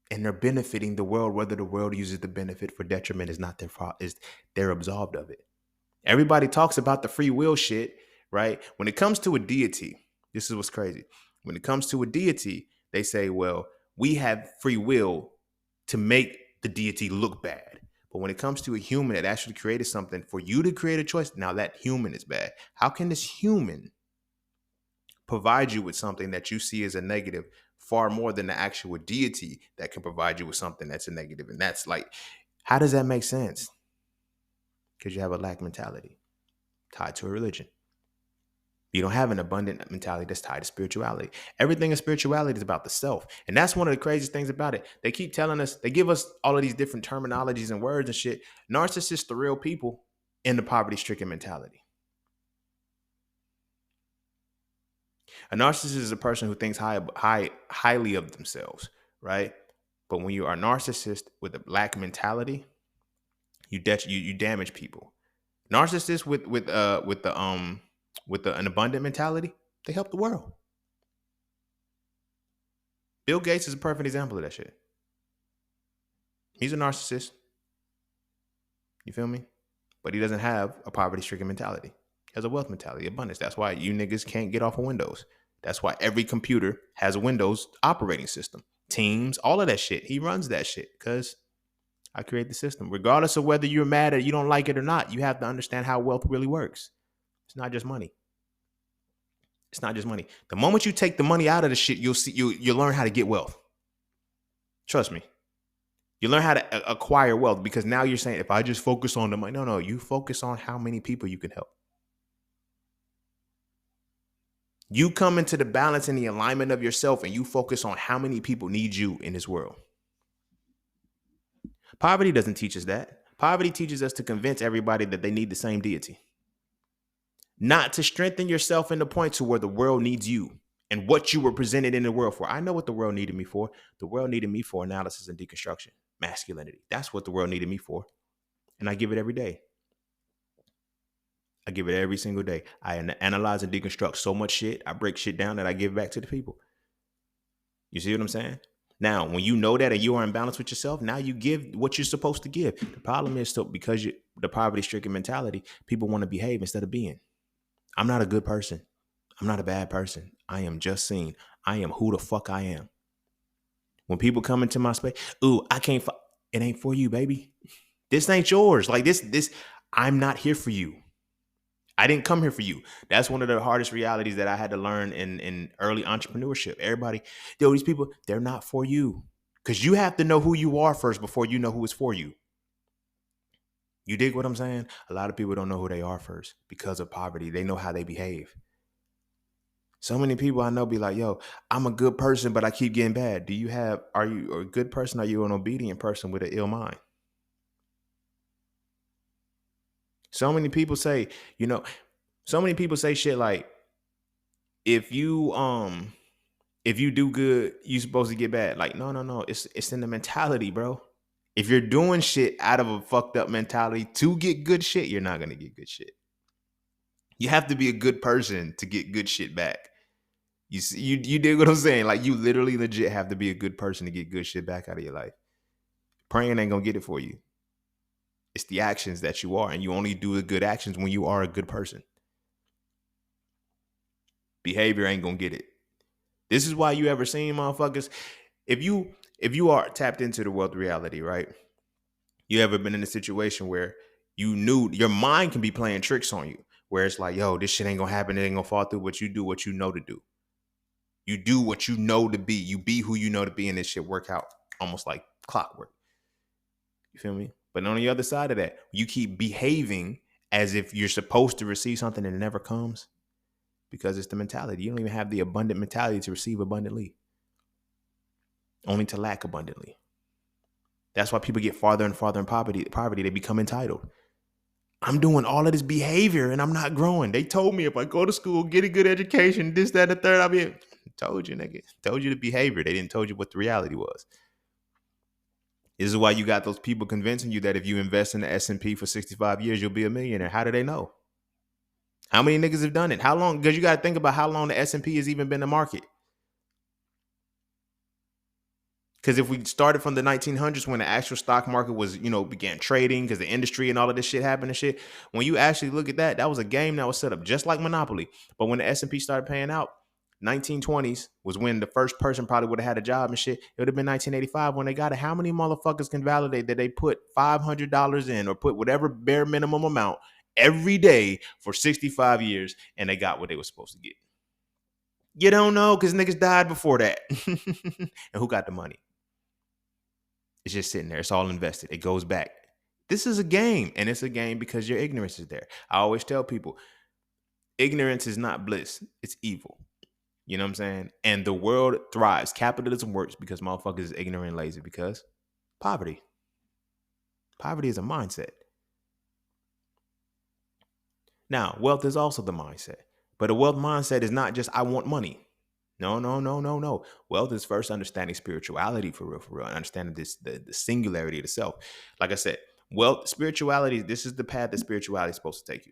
And they're benefiting the world, whether the world uses the benefit for detriment is not their fault. They're absolved of it. Everybody talks about the free will shit, right? When it comes to a deity, this is what's crazy. When it comes to a deity, they say, well, we have free will to make the deity look bad. But when it comes to a human that actually created something, for you to create a choice, now that human is bad. How can this human provide you with something that you see as a negative far more than the actual deity that can provide you with something that's a negative? And that's like, how does that make sense? Because you have a lack mentality tied to a religion. You don't have an abundant mentality that's tied to spirituality. Everything in spirituality is about the self. And that's one of the craziest things about it. They keep telling us, they give us all of these different terminologies and words and shit. Narcissists are real people in the poverty-stricken mentality. A narcissist is a person who thinks highly of themselves, right? But when you are a narcissist with a lack mentality, you damage people. Narcissists with an abundant mentality, they help the world. Bill Gates is a perfect example of that shit. He's a narcissist. You feel me? But he doesn't have a poverty-stricken mentality. He has a wealth mentality, abundance. That's why you niggas can't get off of Windows. That's why every computer has a Windows operating system. Teams, all of that shit. He runs that shit because I create the system. Regardless of whether you're mad or you don't like it or not, you have to understand how wealth really works. It's not just money. It's not just money. The moment you take the money out of the shit, you'll learn how to get wealth. Trust me. You learn how to acquire wealth, because now you're saying, if I just focus on the money, no, you focus on how many people you can help. You come into the balance and the alignment of yourself, and you focus on how many people need you in this world. Poverty doesn't teach us that. Poverty teaches us to convince everybody that they need the same deity. Not to strengthen yourself in the point to where the world needs you and what you were presented in the world for. I know what the world needed me for. The world needed me for analysis and deconstruction, masculinity. That's what the world needed me for. And I give it every day. I give it every single day. I analyze and deconstruct so much shit. I break shit down that I give back to the people. You see what I'm saying? Now, when you know that and you are in balance with yourself, now you give what you're supposed to give. The problem is, because the poverty-stricken mentality, people want to behave instead of being. I'm not a good person. I'm not a bad person. I am just seen. I am who the fuck I am. When people come into my space, ooh, I can't. It ain't for you, baby. This ain't yours. Like this. I'm not here for you. I didn't come here for you. That's one of the hardest realities that I had to learn in early entrepreneurship. Everybody, these people, they're not for you. Because you have to know who you are first before you know who is for you. You dig what I'm saying? A lot of people don't know who they are first because of poverty. They know how they behave. So many people I know be like, yo, I'm a good person, but I keep getting bad. Are you a good person? Are you an obedient person with an ill mind? So many people say, you know, so many people say shit like, if you if you do good, you supposed to get bad. Like, no. It's in the mentality, bro. If you're doing shit out of a fucked up mentality to get good shit, you're not gonna get good shit. You have to be a good person to get good shit back. You see, you dig what I'm saying? Like, you literally legit have to be a good person to get good shit back out of your life. Praying ain't gonna get it for you. It's the actions that you are, and you only do the good actions when you are a good person. Behavior ain't gonna get it. This is why you ever seen motherfuckers. If you are tapped into the wealth reality, right? You ever been in a situation where you knew your mind can be playing tricks on you, where it's like, yo, this shit ain't gonna happen, it ain't gonna fall through, but you do what you know to do. You do what you know to be. You be who you know to be, and this shit work out almost like clockwork. You feel me? But on the other side of that, you keep behaving as if you're supposed to receive something and it never comes because it's the mentality. You don't even have the abundant mentality to receive abundantly, only to lack abundantly. That's why people get farther and farther in poverty. They become entitled. I'm doing all of this behavior and I'm not growing. They told me if I go to school, get a good education, this, that, and the third, I'll be. Told you, nigga. Told you the behavior. They didn't told you what the reality was. This is why you got those people convincing you that if you invest in the S&P for 65 years, you'll be a millionaire. How do they know? How many niggas have done it? How long? Because you got to think about how long the S&P has even been in the market. Because if we started from the 1900s when the actual stock market was, began trading because the industry and all of this shit happened and shit, when you actually look at that, that was a game that was set up just like Monopoly. But when the S&P started paying out, 1920s was when the first person probably would have had a job and shit. It would have been 1985 when they got it. How many motherfuckers can validate that they put $500 in or put whatever bare minimum amount every day for 65 years and they got what they were supposed to get? You don't know because niggas died before that. And who got the money? It's just sitting there. It's all invested. It goes back. This is a game, and it's a game because your ignorance is there. I always tell people, ignorance is not bliss. It's evil. You know what I'm saying? And the world thrives. Capitalism works because motherfuckers is ignorant and lazy because poverty. Poverty is a mindset. Now, wealth is also the mindset. But a wealth mindset is not just I want money. No. Wealth is first understanding spirituality for real, understanding the singularity of the self. Like I said, wealth, spirituality, this is the path that spirituality is supposed to take you.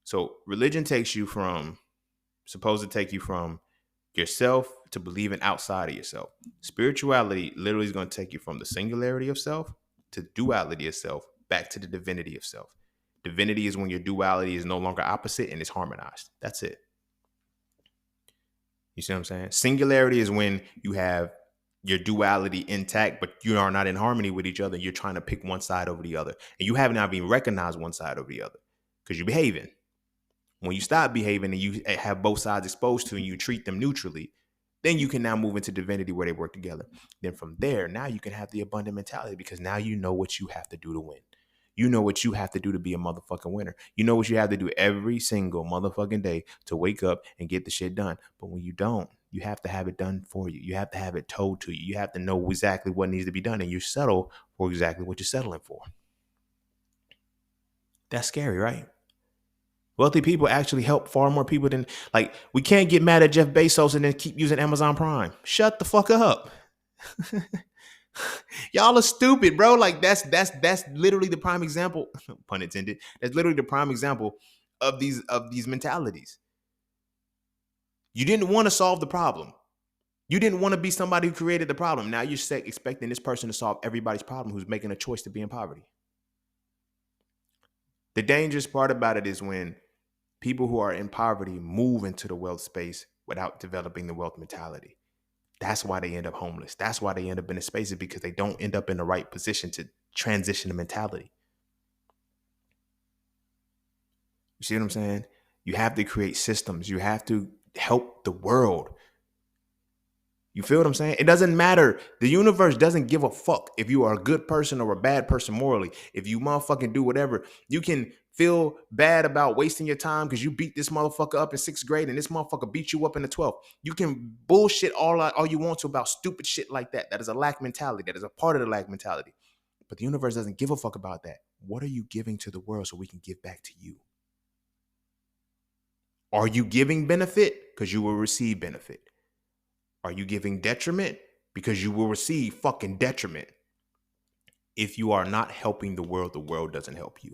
So religion supposed to take you from yourself to believing outside of yourself. Spirituality literally is going to take you from the singularity of self to duality of self back to the divinity of self. Divinity is when your duality is no longer opposite and it's harmonized. That's it. You see what I'm saying? Singularity is when you have your duality intact, but you are not in harmony with each other. You're trying to pick one side over the other. And you have not even recognized one side over the other because you're behaving. When you stop behaving and you have both sides exposed to and you treat them neutrally, then you can now move into divinity where they work together. Then from there, now you can have the abundant mentality because now you know what you have to do to win. You know what you have to do to be a motherfucking winner. You know what you have to do every single motherfucking day to wake up and get the shit done. But when you don't, you have to have it done for you. You have to have it told to you. You have to know exactly what needs to be done and you settle for exactly what you're settling for. That's scary, right? Wealthy people actually help far more people than, like, we can't get mad at Jeff Bezos and then keep using Amazon Prime. Shut the fuck up. Y'all are stupid, bro. Like that's literally the prime example, pun intended. That's literally the prime example of these mentalities. You didn't want to solve the problem. You didn't want to be somebody who created the problem. Now you're expecting this person to solve everybody's problem who's making a choice to be in poverty. The dangerous part about it is when people who are in poverty move into the wealth space without developing the wealth mentality. That's why they end up homeless. That's why they end up in the spaces because they don't end up in the right position to transition the mentality. You see what I'm saying? You have to create systems. You have to help the world. You feel what I'm saying? It doesn't matter. The universe doesn't give a fuck if you are a good person or a bad person morally. If you motherfucking do whatever, you can Feel bad about wasting your time because you beat this motherfucker up in 6th grade and this motherfucker beat you up in the 12th. You can bullshit all you want to about stupid shit like that. That is a lack mentality. That is a part of the lack mentality. But the universe doesn't give a fuck about that. What are you giving to the world so we can give back to you? Are you giving benefit? Because you will receive benefit. Are you giving detriment? Because you will receive fucking detriment. If you are not helping the world doesn't help you.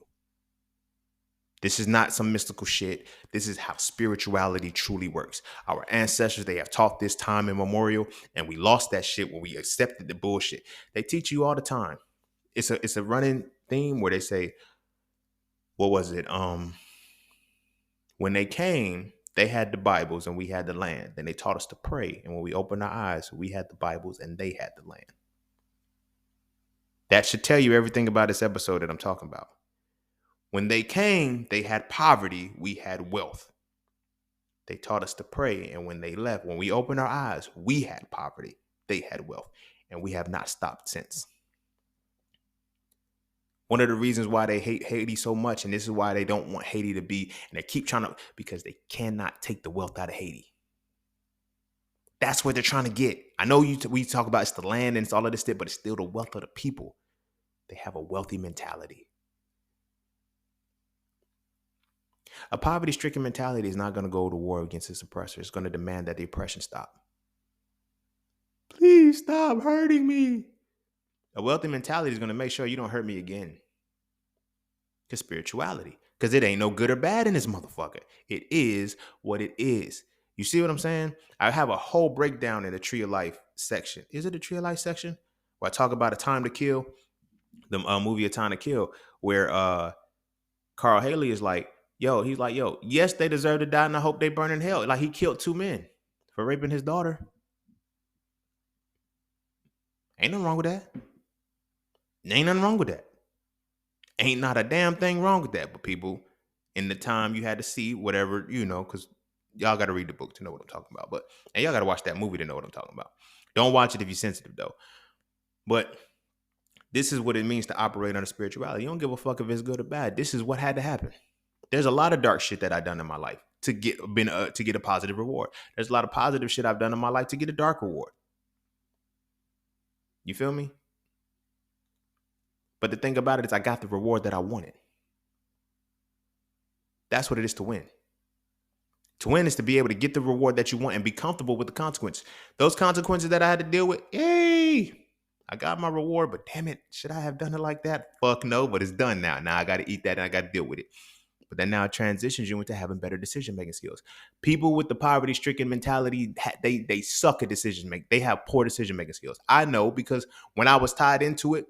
This is not some mystical shit. This is how spirituality truly works. Our ancestors, they have taught this time immemorial, and we lost that shit when we accepted the bullshit. They teach you all the time. It's a running theme where they say, what was it? When they came, they had the Bibles and we had the land. Then they taught us to pray. And when we opened our eyes, we had the Bibles and they had the land. That should tell you everything about this episode that I'm talking about. When they came, they had poverty, we had wealth. They taught us to pray, and when they left, when we opened our eyes, we had poverty, they had wealth, and we have not stopped since. One of the reasons why they hate Haiti so much, and this is why they don't want Haiti to be, and they keep trying to, because they cannot take the wealth out of Haiti. That's what they're trying to get. I know we talk about it's the land and it's all of this stuff, but it's still the wealth of the people. They have a wealthy mentality. A poverty-stricken mentality is not going to go to war against its oppressor. It's going to demand that the oppression stop. Please stop hurting me. A wealthy mentality is going to make sure you don't hurt me again. Because spirituality. Because it ain't no good or bad in this motherfucker. It is what it is. You see what I'm saying? I have a whole breakdown in the Tree of Life section. Is it the Tree of Life section? Where I talk about A Time to Kill, the movie A Time to Kill, where Carl Haley is like, he's like, yes, they deserve to die and I hope they burn in hell. Like, he killed 2 men for raping his daughter. Ain't nothing wrong with that. Ain't nothing wrong with that. Ain't not a damn thing wrong with that. But people, in the time you had to see whatever, because y'all got to read the book to know what I'm talking about. And y'all got to watch that movie to know what I'm talking about. Don't watch it if you're sensitive, though. But this is what it means to operate under spirituality. You don't give a fuck if it's good or bad. This is what had to happen. There's a lot of dark shit that I've done in my life to get a positive reward. There's a lot of positive shit I've done in my life to get a dark reward. You feel me? But the thing about it is I got the reward that I wanted. That's what it is to win. To win is to be able to get the reward that you want and be comfortable with the consequences. Those consequences that I had to deal with, yay! I got my reward, but damn it, should I have done it like that? Fuck no, but it's done now. Now I got to eat that and I got to deal with it. But then now it transitions you into having better decision-making skills. People with the poverty-stricken mentality, they suck at decision-making. They have poor decision-making skills. I know, because when I was tied into it,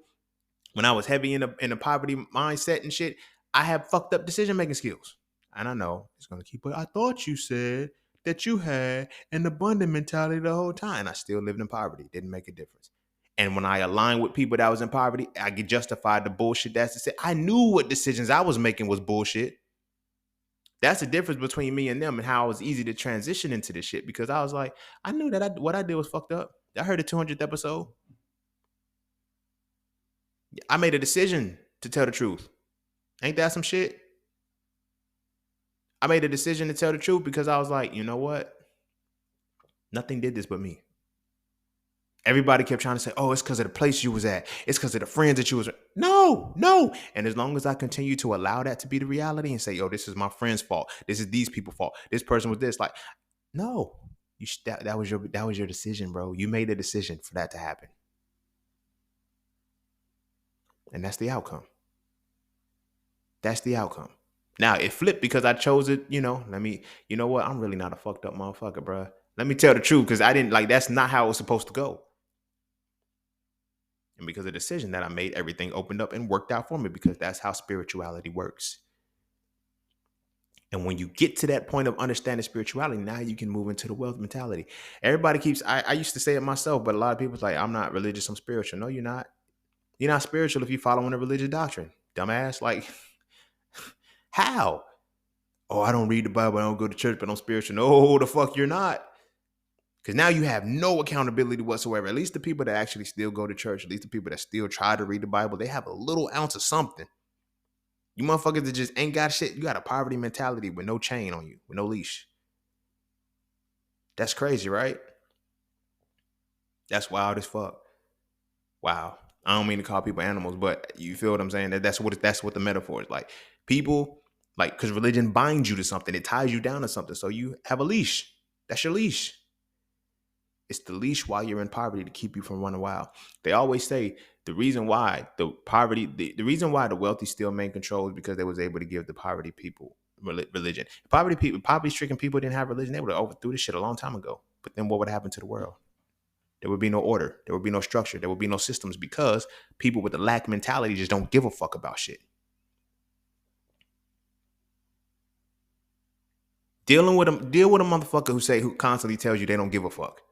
when I was heavy in a poverty mindset and shit, I have fucked up decision-making skills. And I know it's going to keep, but I thought you said that you had an abundant mentality the whole time. And I still lived in poverty. Didn't make a difference. And when I aligned with people that was in poverty, I get justified the bullshit. That's to say, I knew what decisions I was making was bullshit. That's the difference between me and them, and how it was easy to transition into this shit, because I was like, I knew that what I did was fucked up. I heard the 200th episode. I made a decision to tell the truth. Ain't that some shit? I made a decision to tell the truth because I was like, you know what? Nothing did this but me. Everybody kept trying to say, oh, it's because of the place you was at. It's because of the friends that you was. No. And as long as I continue to allow that to be the reality and say, this is my friend's fault. This is these people's fault. This person was this. Like, no, that was your decision, bro. You made a decision for that to happen. And that's the outcome. That's the outcome. Now it flipped because I chose it. You know what? I'm really not a fucked up motherfucker, bro. Let me tell the truth, because I didn't that's not how it was supposed to go. And because of the decision that I made, everything opened up and worked out for me, because that's how spirituality works. And when you get to that point of understanding spirituality, now you can move into the wealth mentality. Everybody I used to say it myself, but a lot of people's like, I'm not religious, I'm spiritual. No, you're not. You're not spiritual if you're following a religious doctrine. Dumbass. Like, how? Oh, I don't read the Bible, I don't go to church, but I'm spiritual. No, the fuck you're not. Because now you have no accountability whatsoever. At least the people that actually still go to church, at least the people that still try to read the Bible, they have a little ounce of something. You motherfuckers that just ain't got shit. You got a poverty mentality with no chain on you, with no leash. That's crazy, right? That's wild as fuck. Wow. I don't mean to call people animals, but you feel what I'm saying? That's what the metaphor is. Like people, like, because religion binds you to something, it ties you down to something. So you have a leash. That's your leash. It's the leash while you're in poverty to keep you from running wild. They always say the reason why the reason why the wealthy still maintain control is because they was able to give the poverty people religion. Poverty-stricken people didn't have religion. They would have overthrew this shit a long time ago. But then what would happen to the world? There would be no order. There would be no structure. There would be no systems because people with the lack mentality just don't give a fuck about shit. Deal with a motherfucker who constantly tells you they don't give a fuck.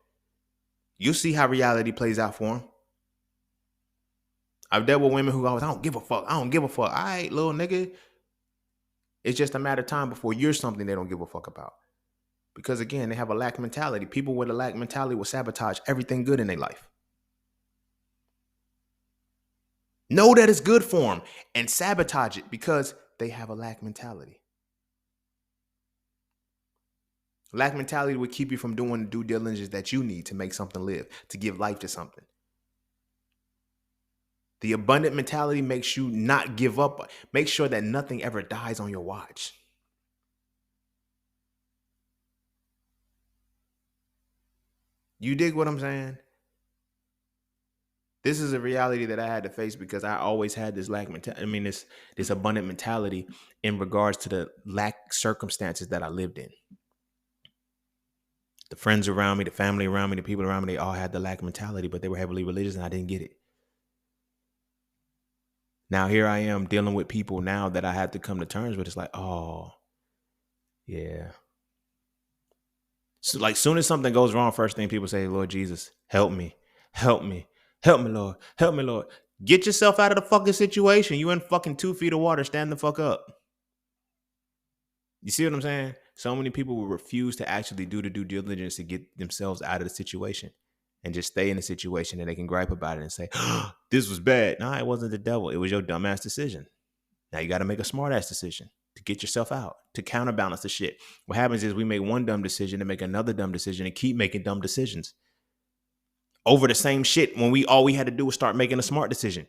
You'll see how reality plays out for them. I've dealt with women who always, I don't give a fuck. I don't give a fuck. All right, little nigga. It's just a matter of time before you're something they don't give a fuck about. Because again, they have a lack mentality. People with a lack mentality will sabotage everything good in their life. Know that it's good for them and sabotage it because they have a lack mentality. Lack mentality would keep you from doing the due diligence that you need to make something live, to give life to something. The abundant mentality makes you not give up. Make sure that nothing ever dies on your watch. You dig what I'm saying? This is a reality that I had to face because I always had this this abundant mentality in regards to the lack circumstances that I lived in. The friends around me, the family around me, the people around me, they all had the lack mentality, but they were heavily religious and I didn't get it. Now here I am dealing with people now that I had to come to terms with. It's like, oh, yeah. So like soon as something goes wrong, first thing people say, Lord Jesus, help me, help me, help me, Lord, help me, Lord. Get yourself out of the fucking situation. You in fucking 2 feet of water, stand the fuck up. You see what I'm saying? So many people will refuse to actually do the due diligence to get themselves out of the situation and just stay in the situation and they can gripe about it and say, oh, this was bad. No, it wasn't the devil. It was your dumbass decision. Now you got to make a smart ass decision to get yourself out, to counterbalance the shit. What happens is we make one dumb decision to make another dumb decision and keep making dumb decisions over the same shit when all we had to do was start making a smart decision.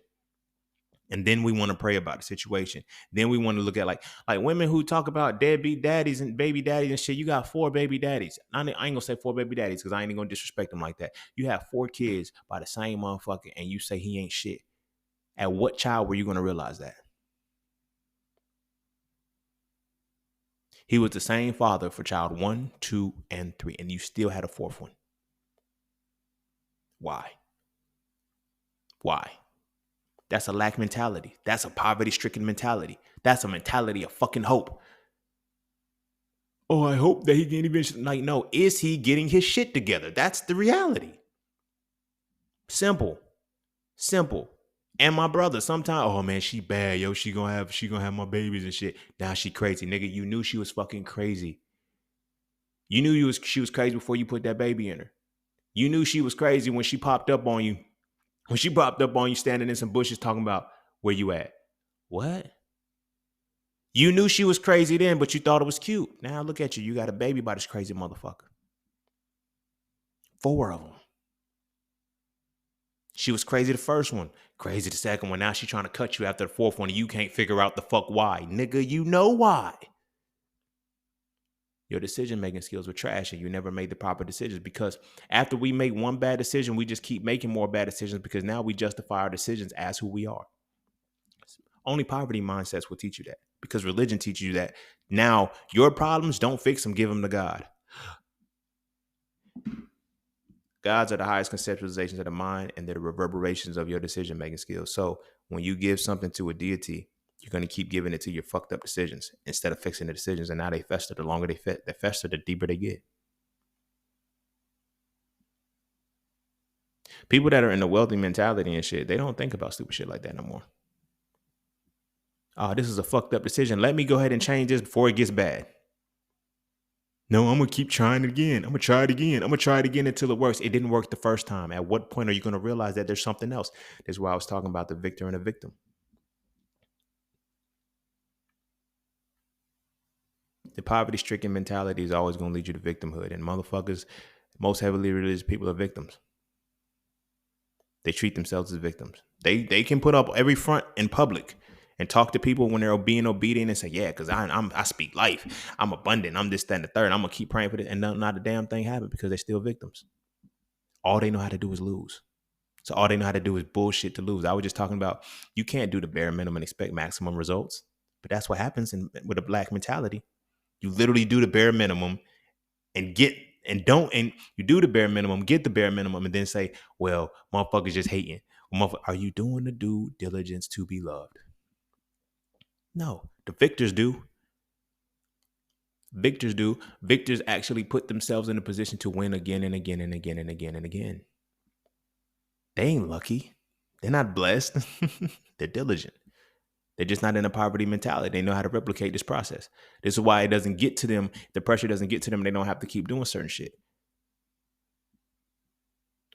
And then we want to pray about the situation. Then we want to look at like women who talk about deadbeat daddies and baby daddies and shit. You got 4 baby daddies. I ain't gonna say 4 baby daddies because I ain't gonna disrespect them like that. You have 4 kids by the same motherfucker and you say he ain't shit. At what child were you gonna realize that? He was the same father for child 1, 2, and 3, and you still had a 4th one. Why? That's a lack mentality. That's a poverty-stricken mentality. That's a mentality of fucking hope. Oh, I hope that he can eventually. Like, no, is he getting his shit together? That's the reality. Simple. And my brother, sometimes, oh man, she bad, yo. She gonna have my babies and shit. Now she crazy, nigga. You knew she was fucking crazy. You knew she was crazy before you put that baby in her. You knew she was crazy when she popped up on you. When she popped up on you standing in some bushes talking about where you at. What? You knew she was crazy then, but you thought it was cute. Now look at you. You got a baby by this crazy motherfucker. 4 of them. She was crazy the first one. Crazy the second one. Now she's trying to cut you after the 4th one and you can't figure out the fuck why. Nigga, you know why. Your decision-making skills were trash and you never made the proper decisions because after we make one bad decision, we just keep making more bad decisions because now we justify our decisions as who we are. Only poverty mindsets will teach you that because religion teaches you that now your problems, don't fix them, give them to God. Gods are the highest conceptualizations of the mind and they're the reverberations of your decision-making skills. So when you give something to a deity, you're going to keep giving it to your fucked up decisions instead of fixing the decisions. And now they fester. The longer they fester, the deeper they get. People that are in the wealthy mentality and shit, they don't think about stupid shit like that no more. Oh, this is a fucked up decision. Let me go ahead and change this before it gets bad. No, I'm going to keep trying it again. I'm going to try it again. I'm going to try it again until it works. It didn't work the first time. At what point are you going to realize that there's something else? That's why I was talking about the victor and the victim. The poverty-stricken mentality is always going to lead you to victimhood. And motherfuckers, most heavily religious people are victims. They treat themselves as victims. They can put up every front in public and talk to people when they're being obedient and say, yeah, because I speak life. I'm abundant. I'm this, that, and the third. I'm going to keep praying for this. And not a damn thing happened because they're still victims. All they know how to do is lose. So all they know how to do is bullshit to lose. I was just talking about you can't do the bare minimum and expect maximum results. But that's what happens with a black mentality. You literally do the bare minimum and you do the bare minimum, get the bare minimum, and then say, well, motherfuckers just hating. Are you doing the due diligence to be loved? No, the victors do. Victors do. Victors actually put themselves in a position to win again and again and again and again and again. They ain't lucky. They're not blessed. They're diligent. They're just not in a poverty mentality. They know how to replicate this process. This is why it doesn't get to them. The pressure doesn't get to them. They don't have to keep doing certain shit.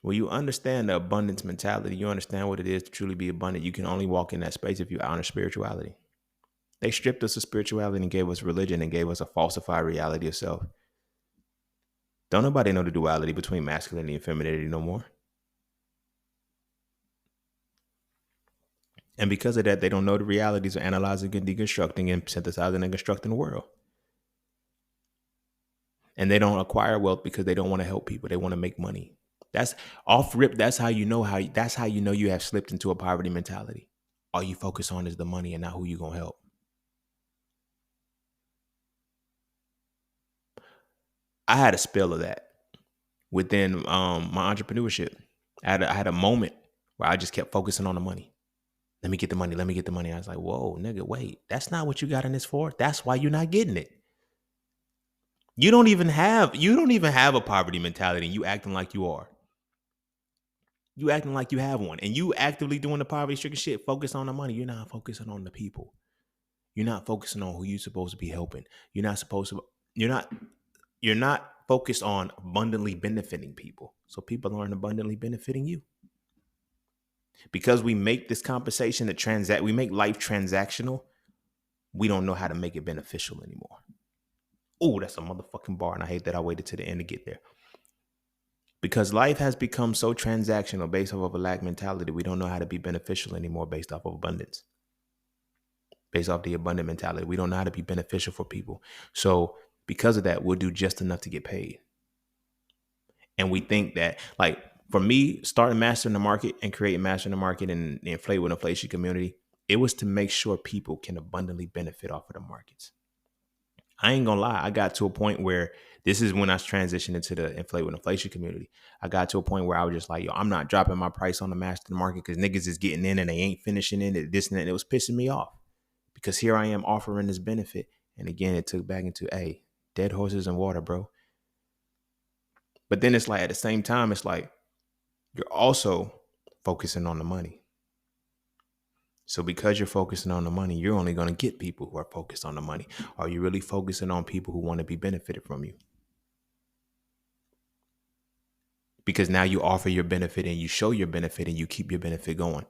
When you understand the abundance mentality, you understand what it is to truly be abundant. You can only walk in that space if you honor spirituality. They stripped us of spirituality and gave us religion and gave us a falsified reality of self. Don't nobody know the duality between masculinity and femininity no more. And because of that, they don't know the realities of analyzing and deconstructing and synthesizing and constructing the world. And they don't acquire wealth because they don't want to help people. They want to make money. That's off rip. That's how you know you have slipped into a poverty mentality. All you focus on is the money and not who you're going to help. I had a spell of that within my entrepreneurship. I had a moment where I just kept focusing on the money. Let me get the money. Let me get the money. I was like, whoa, nigga, wait. That's not what you got in this for. That's why you're not getting it. You don't even have a poverty mentality and you acting like you are. You acting like you have one. And you actively doing the poverty stricken shit, focus on the money. You're not focusing on the people. You're not focusing on who you're supposed to be helping. You're not focused on abundantly benefiting people. So people aren't abundantly benefiting you. Because we make this compensation we make life transactional, we don't know how to make it beneficial anymore. Oh, that's a motherfucking bar, and I hate that I waited to the end to get there. Because life has become so transactional based off of a lack mentality, we don't know how to be beneficial anymore based off of abundance. Based off the abundant mentality, we don't know how to be beneficial for people. So because of that, we'll do just enough to get paid. And we think that, like, for me, starting Mastering the Market and creating Mastering the Market and the Inflate with Inflation community, it was to make sure people can abundantly benefit off of the markets. I ain't gonna lie, I got to a point where this is when I transitioned into the Inflate with Inflation community. I got to a point where I was just like, yo, I'm not dropping my price on the Mastering the Market because niggas is getting in and they ain't finishing in this and that. It was pissing me off because here I am offering this benefit. And again, it took back into, hey, dead horses in water, bro. But then it's like, at the same time, it's like, you're also focusing on the money. So because you're focusing on the money, you're only going to get people who are focused on the money. Are you really focusing on people who want to be benefited from you? Because now you offer your benefit and you show your benefit and you keep your benefit going.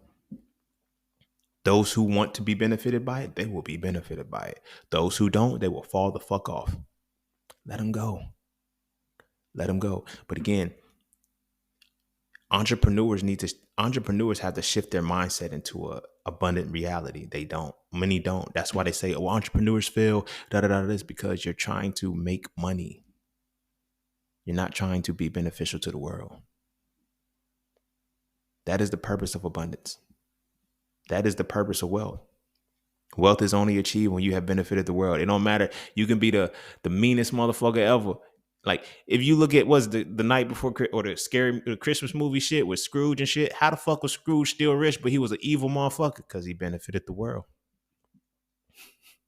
Those who want to be benefited by it, they will be benefited by it. Those who don't, they will fall the fuck off. Let them go. Let them go. But again, entrepreneurs have to shift their mindset into a abundant reality. They don't. Many don't. That's why they say, oh, entrepreneurs fail. This because you're trying to make money. You're not trying to be beneficial to the world. That is the purpose of abundance. That is the purpose of wealth. Wealth is only achieved when you have benefited the world. It don't matter. You can be the meanest motherfucker ever. Like, if you look at what's the night before or the Christmas movie shit with Scrooge and shit, how the fuck was Scrooge still rich, but he was an evil motherfucker? Because he benefited the world.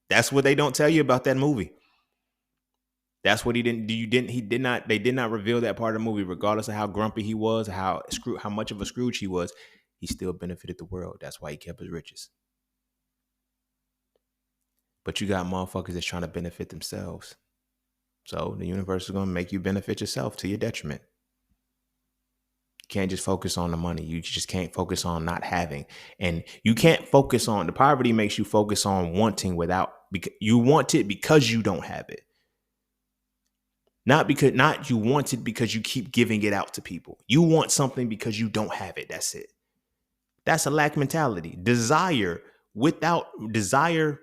That's what they don't tell you about that movie. That's what he didn't do. They did not reveal that part of the movie, regardless of how grumpy he was, how much of a Scrooge he was. He still benefited the world. That's why he kept his riches. But you got motherfuckers that's trying to benefit themselves. So the universe is going to make you benefit yourself to your detriment. You can't just focus on the money. You just can't focus on not having. And you can't focus on, the poverty makes you focus on wanting without, because you want it because you don't have it. Not you want it because you keep giving it out to people. You want something because you don't have it. That's it. That's a lack mentality. Desire without desire,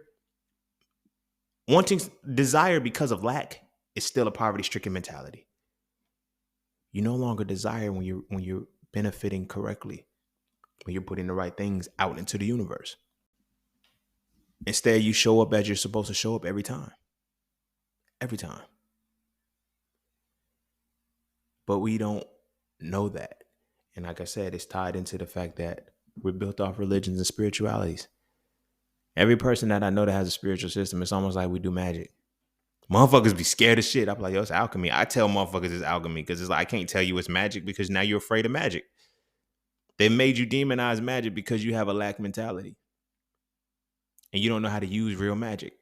wanting desire because of lack is still a poverty-stricken mentality. You no longer desire when you're benefiting correctly, when you're putting the right things out into the universe. Instead, you show up as you're supposed to show up every time. Every time. But we don't know that. And like I said, it's tied into the fact that we're built off religions and spiritualities. Every person that I know that has a spiritual system, it's almost like we do magic. Motherfuckers be scared of shit. I'm like, yo, it's alchemy. I tell motherfuckers it's alchemy because it's like, I can't tell you it's magic because now you're afraid of magic. They made you demonize magic because you have a lack mentality. And you don't know how to use real magic.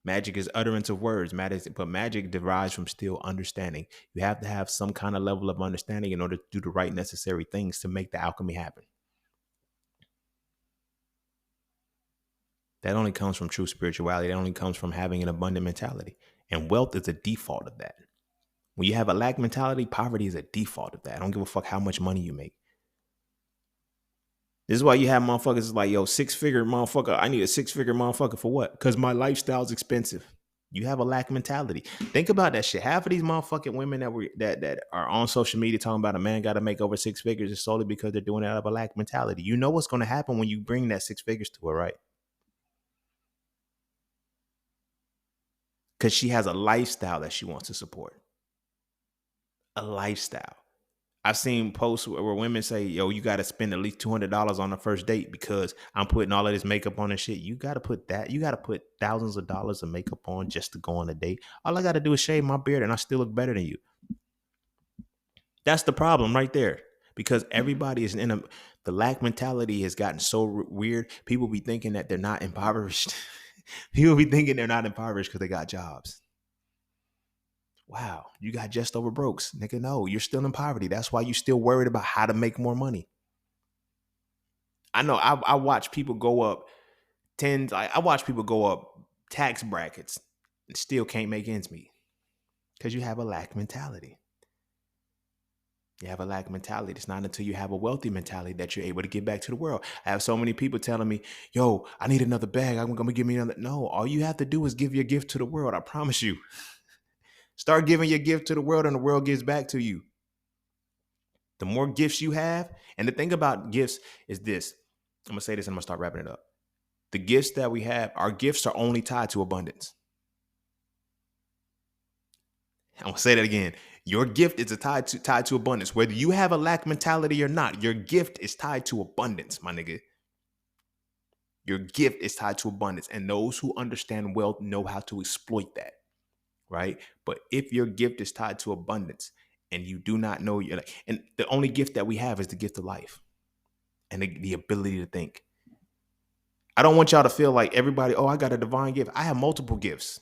Magic is utterance of words, but magic derives from still understanding. You have to have some kind of level of understanding in order to do the right necessary things to make the alchemy happen. That only comes from true spirituality. That only comes from having an abundant mentality. And wealth is a default of that. When you have a lack mentality, poverty is a default of that. I don't give a fuck how much money you make. This is why you have motherfuckers like, yo, 6-figure motherfucker. I need a 6-figure motherfucker for what? Because my lifestyle is expensive. You have a lack mentality. Think about that shit. Half of these motherfucking women that are on social media talking about a man got to make over 6 figures is solely because they're doing it out of a lack mentality. You know what's going to happen when you bring that 6 figures to her, right? Because she has a lifestyle that she wants to support. A lifestyle. I've seen posts where women say, yo, you got to spend at least $200 on the first date because I'm putting all of this makeup on and shit. You got to put that. You got to put thousands of dollars of makeup on just to go on a date. All I got to do is shave my beard and I still look better than you. That's the problem right there. Because everybody is the lack mentality has gotten so weird. People be thinking that they're not impoverished. People be thinking they're not impoverished because they got jobs. Wow, you got just over brokes. Nigga, no, you're still in poverty. That's why you're still worried about how to make more money. I know I watch people go up I watch people go up tax brackets and still can't make ends meet because you have a lack mentality. You have a lack mentality. It's not until you have a wealthy mentality that you're able to give back to the world. I have so many people telling me, yo, I need another bag. I'm going to give me another. No, all you have to do is give your gift to the world. I promise you. Start giving your gift to the world and the world gives back to you. The more gifts you have, and the thing about gifts is this. I'm going to say this and I'm going to start wrapping it up. The gifts that we have, our gifts are only tied to abundance. I'm going to say that again. Your gift is tied to abundance. Whether you have a lack mentality or not, your gift is tied to abundance, my nigga. Your gift is tied to abundance. And those who understand wealth know how to exploit that. Right? But if your gift is tied to abundance and you do not know and the only gift that we have is the gift of life and the ability to think. I don't want y'all to feel like everybody, oh, I got a divine gift. I have multiple gifts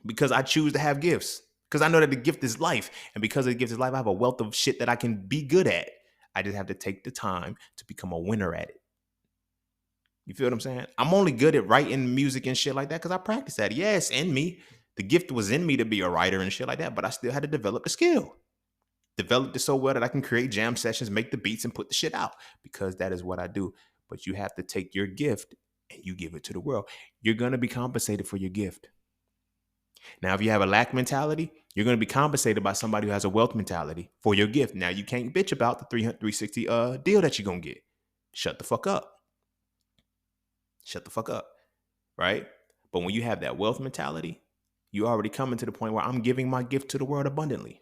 because I choose to have gifts because I know that the gift is life. And because of the gift is life, I have a wealth of shit that I can be good at. I just have to take the time to become a winner at it. You feel what I'm saying? I'm only good at writing music and shit like that because I practice that. Yeah, it's in me. The gift was in me to be a writer and shit like that, but I still had to develop the skill. Developed it so well that I can create jam sessions, make the beats, and put the shit out because that is what I do. But you have to take your gift and you give it to the world. You're going to be compensated for your gift. Now, if you have a lack mentality, you're going to be compensated by somebody who has a wealth mentality for your gift. Now, you can't bitch about the 360 deal that you're going to get. Shut the fuck up. Shut the fuck up. Right? But when you have that wealth mentality, you already coming to the point where I'm giving my gift to the world abundantly.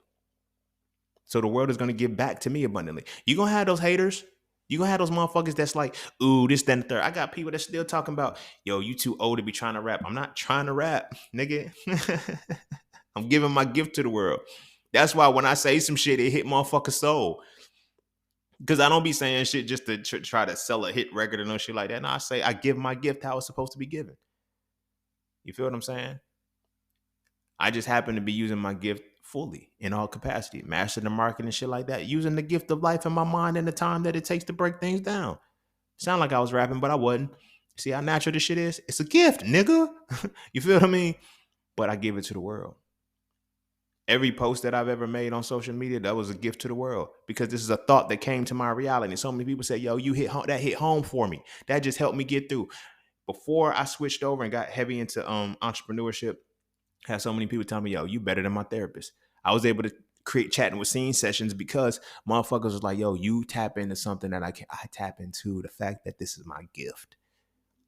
So the world is going to give back to me abundantly. You're going to have those haters. You're going to have those motherfuckers that's like, ooh, this, that, and the third. I got people that's still talking about, yo, you too old to be trying to rap. I'm not trying to rap, nigga. I'm giving my gift to the world. That's why when I say some shit, it hit motherfucker's soul. Because I don't be saying shit just to try to sell a hit record or no shit like that. No, I say I give my gift how it's supposed to be given. You feel what I'm saying? I just happen to be using my gift fully in all capacity, mastering the market and shit like that, using the gift of life in my mind and the time that it takes to break things down. Sound like I was rapping, but I wasn't. See how natural this shit is? It's a gift, nigga. You feel what I mean? But I give it to the world. Every post that I've ever made on social media, that was a gift to the world, because this is a thought that came to my reality. And so many people say, yo, you hit home, that hit home for me. That just helped me get through. Before I switched over and got heavy into entrepreneurship, I had so many people tell me, yo, you better than my therapist. I was able to create chatting with scene sessions because motherfuckers was like, yo, you tap into something that I tap into, the fact that this is my gift.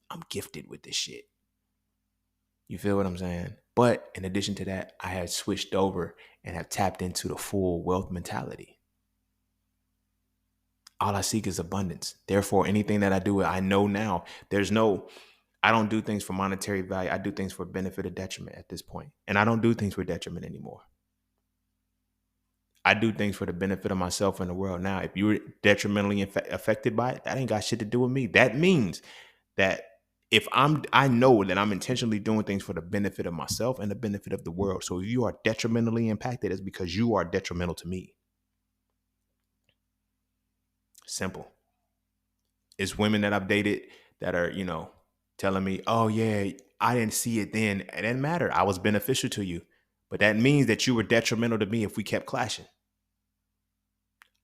I'm gifted with this shit. You feel what I'm saying? But in addition to that, I had switched over and have tapped into the full wealth mentality. All I seek is abundance. Therefore, anything that I do, I know now I don't do things for monetary value. I do things for benefit or detriment at this point. And I don't do things for detriment anymore. I do things for the benefit of myself and the world. Now, if you were detrimentally affected by it, that ain't got shit to do with me. That means that I know that I'm intentionally doing things for the benefit of myself and the benefit of the world. So if you are detrimentally impacted, it's because you are detrimental to me. Simple. It's women that I've dated that are, telling me, oh yeah, I didn't see it then. It didn't matter. I was beneficial to you. But that means that you were detrimental to me if we kept clashing.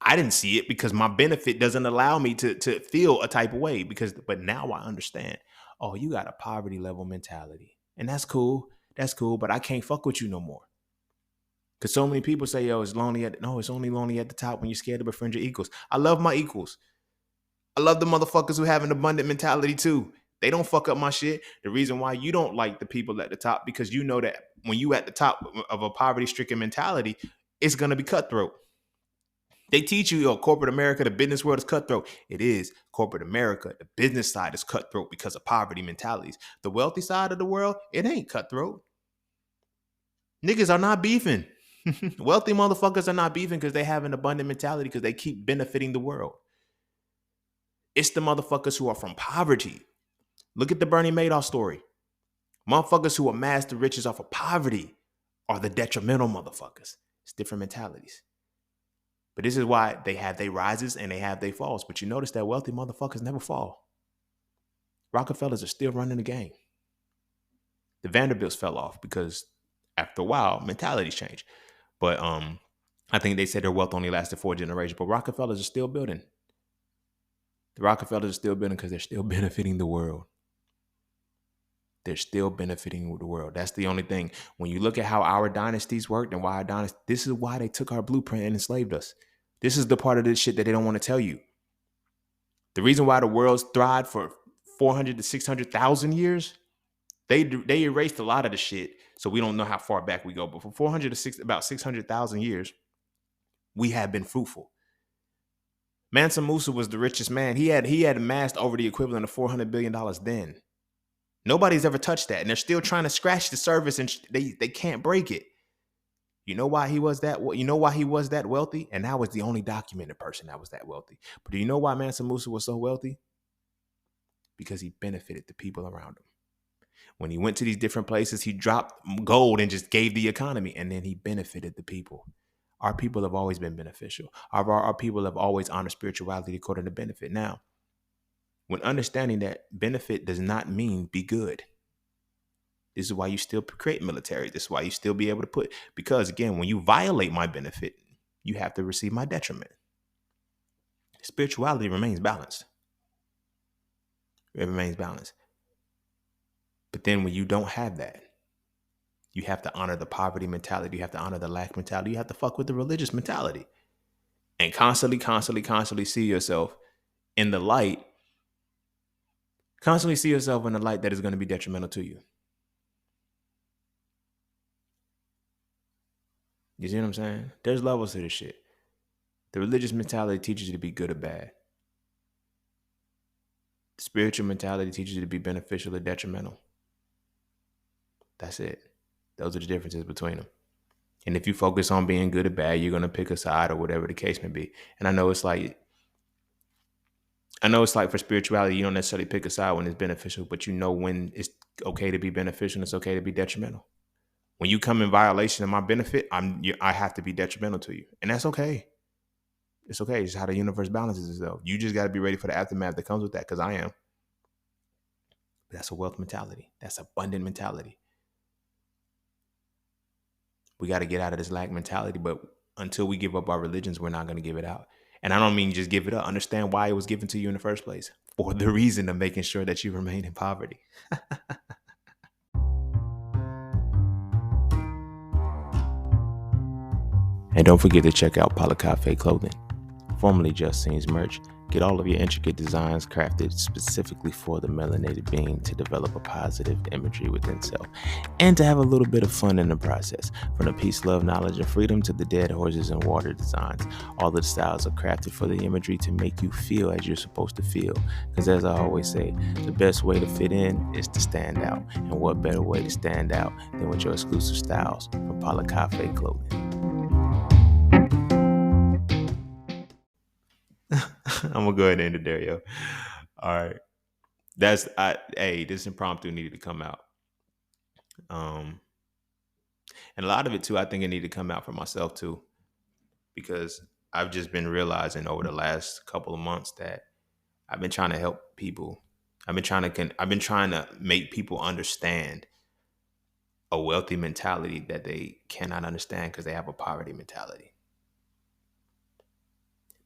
I didn't see it because my benefit doesn't allow me to feel a type of way, but now I understand. Oh, you got a poverty level mentality. And that's cool. That's cool. But I can't fuck with you no more. Because so many people say, yo, it's lonely it's only lonely at the top when you're scared to befriend your equals. I love my equals. I love the motherfuckers who have an abundant mentality too. They don't fuck up my shit. The reason why you don't like the people at the top, because you know that when you at the top of a poverty-stricken mentality, it's going to be cutthroat. They teach you, corporate America, the business world is cutthroat. It is. Corporate America, the business side is cutthroat because of poverty mentalities. The wealthy side of the world, it ain't cutthroat. Niggas are not beefing. Wealthy motherfuckers are not beefing because they have an abundant mentality, because they keep benefiting the world. It's the motherfuckers who are from poverty. Look at the Bernie Madoff story. Motherfuckers who amass the riches off of poverty are the detrimental motherfuckers. It's different mentalities. But this is why they have their rises and they have their falls. But you notice that wealthy motherfuckers never fall. Rockefellers are still running the game. The Vanderbilts fell off because after a while, mentalities change. But I think they said their wealth only lasted 4 generations. But Rockefellers are still building. The Rockefellers are still building because they're still benefiting the world. They're still benefiting the world. That's the only thing. When you look at how our dynasties worked and why our dynasty, this is why they took our blueprint and enslaved us. This is the part of this shit that they don't want to tell you. The reason why the world's thrived for 400 to 600,000 years, they erased a lot of the shit, so we don't know how far back we go. But for 400 to about 600,000 years, we have been fruitful. Mansa Musa was the richest man. He had amassed over the equivalent of $400 billion then. Nobody's ever touched that, and they're still trying to scratch the surface, and they can't break it. You know why he was that? You know why he was that wealthy? And that was the only documented person that was that wealthy. But do you know why Mansa Musa was so wealthy? Because he benefited the people around him. When he went to these different places, he dropped gold and just gave the economy, and then he benefited the people. Our people have always been beneficial. Our people have always honored spirituality according to benefit. Now, when understanding that benefit does not mean be good. This is why you still create military. This is why you still be able to because again, when you violate my benefit, you have to receive my detriment. Spirituality remains balanced. It remains balanced. But then when you don't have that, you have to honor the poverty mentality. You have to honor the lack mentality. You have to fuck with the religious mentality. And constantly see yourself in the light. Constantly see yourself in the light that is going to be detrimental to you. You see what I'm saying? There's levels to this shit. The religious mentality teaches you to be good or bad. The spiritual mentality teaches you to be beneficial or detrimental. That's it. Those are the differences between them. And if you focus on being good or bad, you're going to pick a side or whatever the case may be. And I know it's like for spirituality, you don't necessarily pick a side when it's beneficial, but you know when it's okay to be beneficial and it's okay to be detrimental. When you come in violation of my benefit, I have to be detrimental to you. And that's okay. It's okay. It's how the universe balances itself. You just got to be ready for the aftermath that comes with that, because I am. But that's a wealth mentality. That's abundant mentality. We got to get out of this lack mentality. But until we give up our religions, we're not going to give it out. And I don't mean just give it up. Understand why it was given to you in the first place, for the reason of making sure that you remain in poverty. And don't forget to check out Cafe Clothing, formerly Just Scenes merch. Get all of your intricate designs crafted specifically for the melanated being to develop a positive imagery within self and to have a little bit of fun in the process. From the peace, love, knowledge, and freedom to the dead horses and water designs, all of the styles are crafted for the imagery to make you feel as you're supposed to feel. Because as I always say, the best way to fit in is to stand out. And what better way to stand out than with your exclusive styles from Cafe Clothing. I'm gonna go ahead and end it there, yo. All right. This impromptu needed to come out. And a lot of it too, I think it needed to come out for myself too, because I've just been realizing over the last couple of months that I've been trying to help people. I've been trying to make people understand a wealthy mentality that they cannot understand because they have a poverty mentality.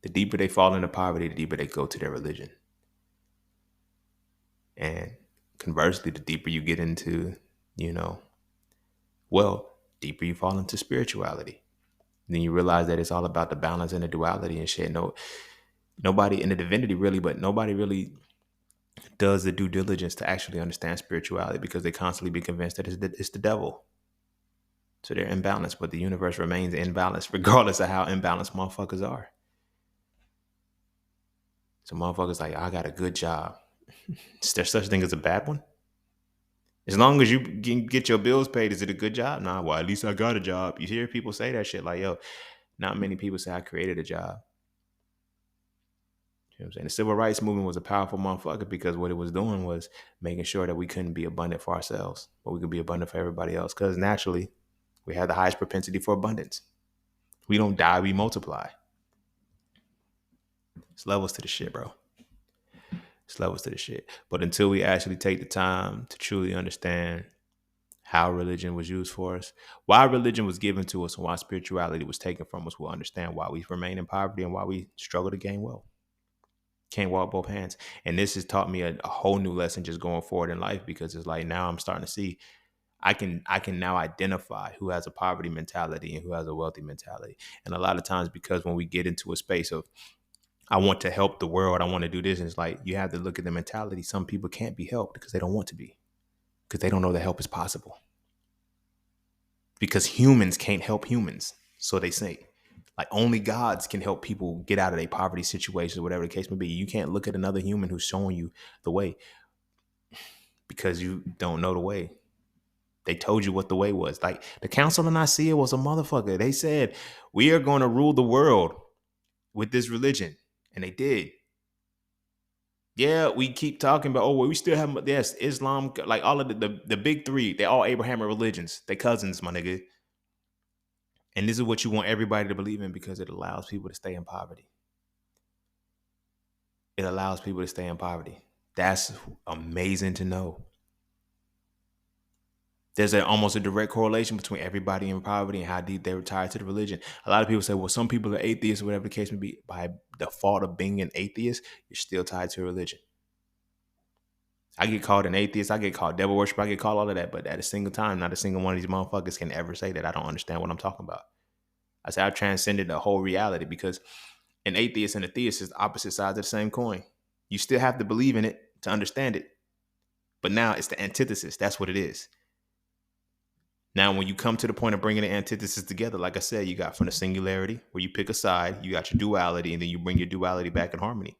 The deeper they fall into poverty, the deeper they go to their religion. And conversely, the deeper you get into, deeper you fall into spirituality. Then you realize that it's all about the balance and the duality and shit. Nobody in the divinity really, but nobody really does the due diligence to actually understand spirituality because they constantly be convinced that it's the devil. So they're imbalanced, but the universe remains imbalanced regardless of how imbalanced motherfuckers are. So motherfuckers like, I got a good job. Is there such thing as a bad one? As long as you can get your bills paid, is it a good job? Nah, well, at least I got a job. You hear people say that shit like, yo, not many people say I created a job. You know what I'm saying? The civil rights movement was a powerful motherfucker because what it was doing was making sure that we couldn't be abundant for ourselves, but we could be abundant for everybody else. Because naturally, we have the highest propensity for abundance. We don't die, we multiply. It's levels to the shit, bro. It's levels to the shit. But until we actually take the time to truly understand how religion was used for us, why religion was given to us, and why spirituality was taken from us, we'll understand why we remain in poverty and why we struggle to gain wealth. Can't walk both hands. And this has taught me a whole new lesson just going forward in life, because it's like now I'm starting to see I can now identify who has a poverty mentality and who has a wealthy mentality. And a lot of times, because when we get into a space of I want to help the world, I want to do this, and it's like you have to look at the mentality. Some people can't be helped because they don't want to be, because they don't know that help is possible. Because humans can't help humans, so they say. Like only gods can help people get out of their poverty situations, whatever the case may be. You can't look at another human who's showing you the way because you don't know the way. They told you what the way was. Like the Council of Nicaea was a motherfucker. They said, we are going to rule the world with this religion. And they did. Yeah, we keep talking about, well, we still have, yes, Islam, like all of the big three, they're all Abrahamic religions. They cousins, my nigga. And this is what you want everybody to believe in because it allows people to stay in poverty. It allows people to stay in poverty. That's amazing to know. There's almost a direct correlation between everybody in poverty and how deep they were tied to the religion. A lot of people say, well, some people are atheists or whatever the case may be. By default of being an atheist, you're still tied to a religion. I get called an atheist. I get called devil worshiper. I get called all of that. But at a single time, not a single one of these motherfuckers can ever say that I don't understand what I'm talking about. I say I've transcended the whole reality, because an atheist and a theist is opposite sides of the same coin. You still have to believe in it to understand it. But now it's the antithesis. That's what it is. Now, when you come to the point of bringing the antithesis together, like I said, you got from the singularity where you pick a side, you got your duality, and then you bring your duality back in harmony.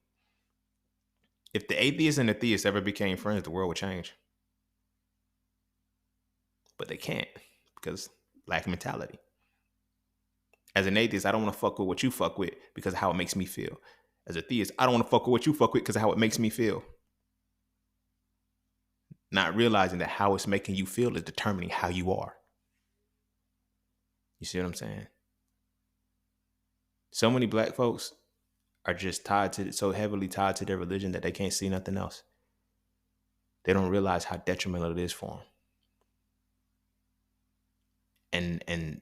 If the atheist and the theist ever became friends, the world would change. But they can't because lack of mentality. As an atheist, I don't want to fuck with what you fuck with because of how it makes me feel. As a theist, I don't want to fuck with what you fuck with because of how it makes me feel. Not realizing that how it's making you feel is determining how you are. You see what I'm saying? So many black folks are just so heavily tied to their religion that they can't see nothing else. They don't realize how detrimental it is for them. And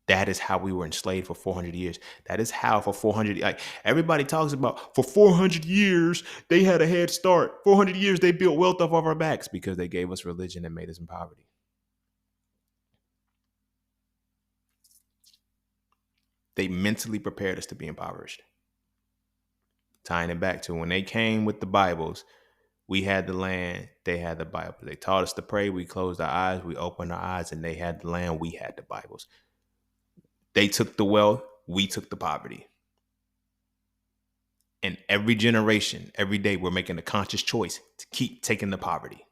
That is how we were enslaved for 400 years. That is how for 400, like everybody talks about, for 400 years, they had a head start. 400 years, they built wealth off of our backs because they gave us religion and made us in poverty. They mentally prepared us to be impoverished. Tying it back to when they came with the Bibles, we had the land, they had the Bible. They taught us to pray, we closed our eyes, we opened our eyes, and they had the land, we had the Bibles. They took the wealth, we took the poverty. And every generation, every day, we're making a conscious choice to keep taking the poverty.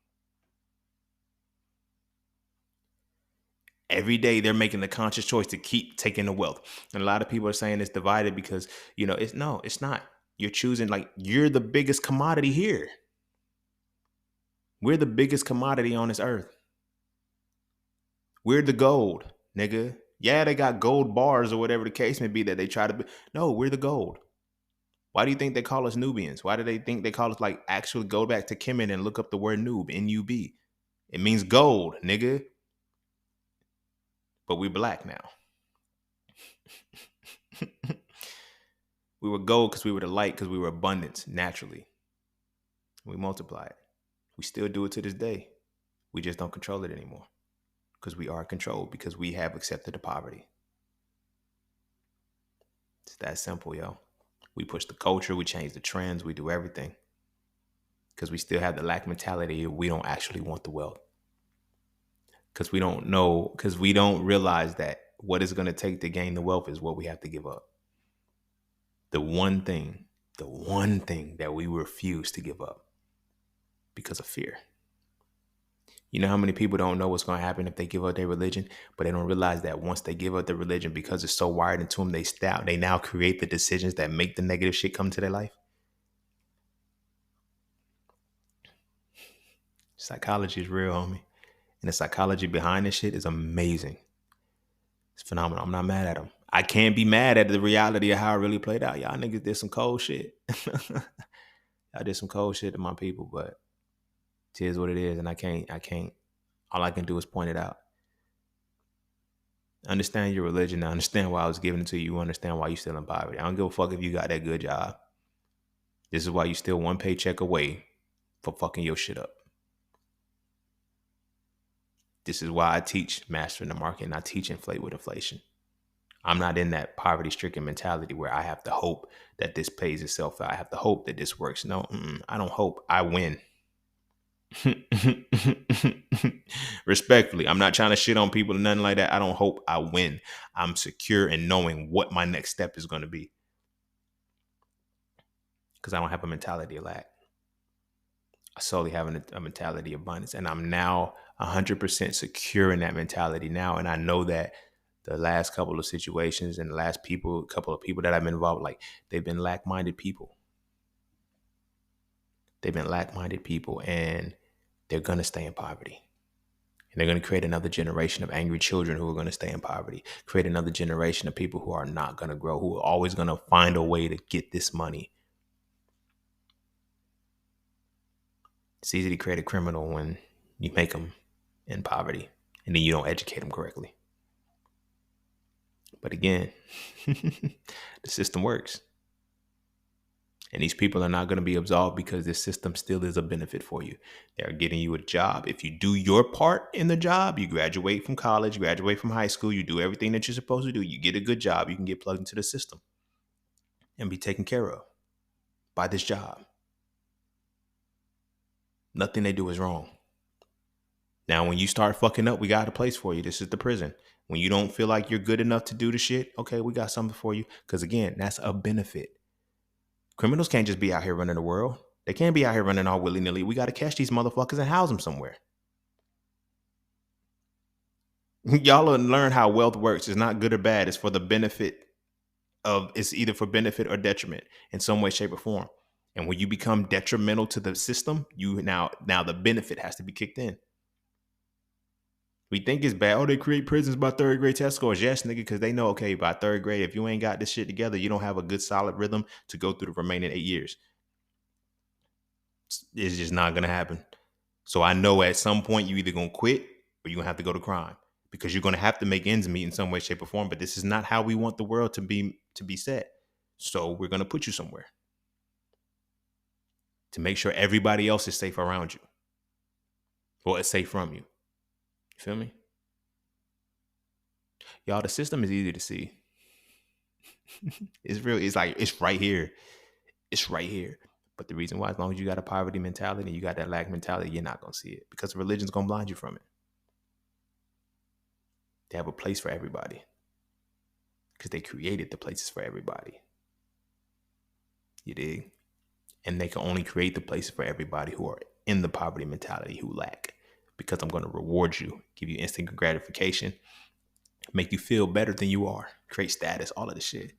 Every day, they're making the conscious choice to keep taking the wealth. And a lot of people are saying it's divided because, it's not. You're choosing, like, you're the biggest commodity here. We're the biggest commodity on this earth. We're the gold, nigga. Yeah, they got gold bars or whatever the case may be that they try to be. No, we're the gold. Why do you think they call us Nubians? Why do they think they call us, like, actually go back to Kemet and look up the word noob, N-U-B. It means gold, nigga. But we're black now. We were gold because we were the light, because we were abundance naturally. We multiplied. We still do it to this day. We just don't control it anymore because we are controlled, because we have accepted the poverty. It's that simple, yo. We push the culture, we change the trends, we do everything because we still have the lack mentality. We don't actually want the wealth because we don't know, because we don't realize that what it's going to take to gain the wealth is what we have to give up. The one thing that we refuse to give up because of fear. You know how many people don't know what's going to happen if they give up their religion, but they don't realize that once they give up their religion, because it's so wired into them, they now create the decisions that make the negative shit come to their life. Psychology is real, homie. And the psychology behind this shit is amazing. It's phenomenal. I'm not mad at them. I can't be mad at the reality of how it really played out. Y'all niggas did some cold shit. Y'all did some cold shit to my people, but it is what it is. And I can't, all I can do is point it out. Understand your religion. I understand why I was giving it to you. You understand why you're still in poverty. I don't give a fuck if you got that good job. This is why you still one paycheck away for fucking your shit up. This is why I teach mastering the market and I teach inflate with inflation. I'm not in that poverty-stricken mentality where I have to hope that this pays itself out. I have to hope that this works. No, I don't hope. I win. Respectfully, I'm not trying to shit on people or nothing like that. I don't hope. I win. I'm secure in knowing what my next step is going to be because I don't have a mentality of lack. I solely have a mentality of abundance, and I'm now 100% secure in that mentality now. And I know that the last couple of situations and the last couple of people that I've been involved with, like, they've been lack-minded people. They've been lack-minded people, and they're going to stay in poverty. And they're going to create another generation of angry children who are going to stay in poverty, create another generation of people who are not going to grow, who are always going to find a way to get this money. It's easy to create a criminal when you make them in poverty and then you don't educate them correctly. But again, the system works. And these people are not going to be absolved because this system still is a benefit for you. They're getting you a job. If you do your part in the job, you graduate from college, graduate from high school, you do everything that you're supposed to do, you get a good job, you can get plugged into the system and be taken care of by this job. Nothing they do is wrong. Now, when you start fucking up, we got a place for you. This is the prison. When you don't feel like you're good enough to do the shit, okay, we got something for you. Because again, that's a benefit. Criminals can't just be out here running the world. They can't be out here running all willy-nilly. We got to catch these motherfuckers and house them somewhere. Y'all learn how wealth works. It's not good or bad. It's for the benefit of, it's either for benefit or detriment in some way, shape, or form. And when you become detrimental to the system, you now the benefit has to be kicked in. We think it's bad. Oh, they create prisons by third grade test scores. Yes, nigga, because they know, okay, by third grade, if you ain't got this shit together, you don't have a good solid rhythm to go through the remaining 8 years. It's just not going to happen. So I know at some point you either going to quit or you're going to have to go to crime. because you're going to have to make ends meet in some way, shape, or form. But this is not how we want the world to be set. So we're going to put you somewhere to make sure everybody else is safe around you, or is safe from you. You feel me? Y'all, the system is easy to see. It's real. It's like, it's right here. It's right here. But the reason why, as long as you got a poverty mentality and you got that lack mentality, you're not going to see it, because religion's going to blind you from it. They have a place for everybody because they created the places for everybody. You dig? And they can only create the places for everybody who are in the poverty mentality, who lack, because I'm going to reward you, give you instant gratification, make you feel better than you are, create status, all of this shit.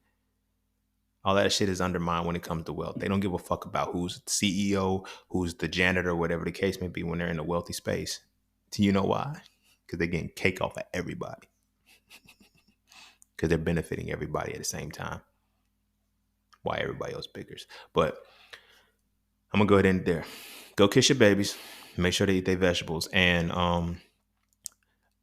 All that shit is undermined when it comes to wealth. They don't give a fuck about who's the CEO, who's the janitor, whatever the case may be, when they're in a wealthy space. Do you know why? Because they're getting cake off of everybody. Because they're benefiting everybody at the same time. Why everybody else bickers. But I'm going to go ahead and there. Go kiss your babies. Make sure they eat their vegetables. And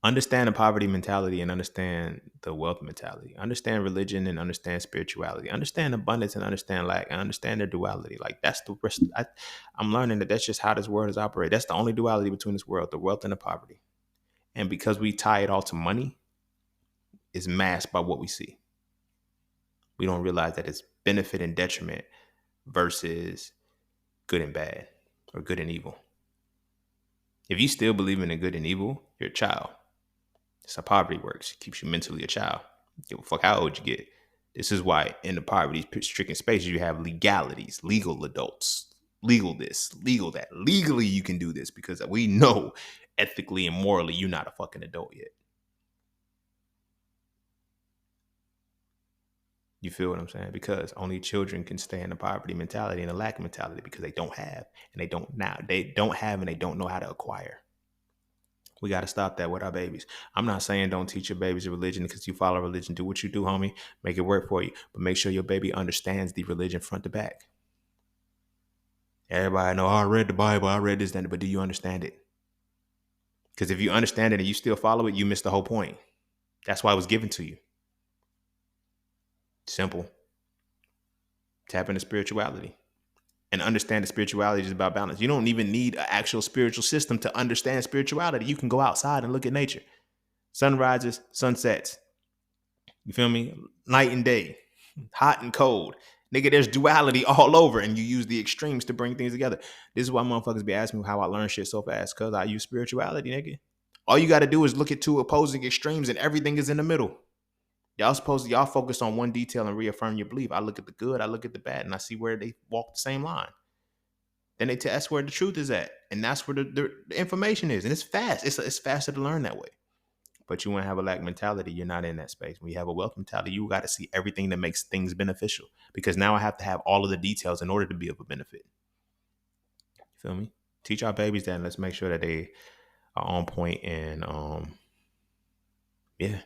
understand the poverty mentality and understand the wealth mentality. Understand religion and understand spirituality. Understand abundance and understand lack, and understand their duality. Like, that's the rest. I'm learning that that's just how this world is operated. That's the only duality between this world, the wealth and the poverty. And because we tie it all to money, it's masked by what we see. We don't realize that it's benefit and detriment versus good and bad, or good and evil. If you still believe in good and evil, you're a child. That's how poverty works. It keeps you mentally a child. Give a fuck how old you get. This is why in the poverty-stricken spaces you have legalities, legal adults, legal this, legal that. Legally you can do this because we know ethically and morally you're not a fucking adult yet. You feel what I'm saying? Because only children can stay in the poverty mentality and the lack mentality, because they don't have, and they don't now. They don't have and they don't know how to acquire. We got to stop that with our babies. I'm not saying don't teach your babies a religion, because you follow religion. Do what you do, homie. Make it work for you. But make sure your baby understands the religion front to back. Everybody know, oh, I read the Bible, I read this, then, but do you understand it? Because if you understand it and you still follow it, you miss the whole point. That's why it was given to you. Simple. Tap into spirituality. And understand that spirituality is about balance. You don't even need an actual spiritual system to understand spirituality. You can go outside and look at nature. Sunrises, sunsets. You feel me? Night and day. Hot and cold. Nigga, there's duality all over, and you use the extremes to bring things together. This is why motherfuckers be asking me how I learn shit so fast, because I use spirituality, nigga. All you got to do is look at two opposing extremes, and everything is in the middle. Y'all focus on one detail and reaffirm your belief. I look at the good, I look at the bad, and I see where they walk the same line. Then that's where the truth is at, and that's where the information is, and it's fast. It's faster to learn that way. But you want to have a lack mentality, you're not in that space. When you have a wealth mentality, you got to see everything that makes things beneficial, because now I have to have all of the details in order to be of a benefit. You feel me? Teach our babies that, and let's make sure that they are on point. And yeah.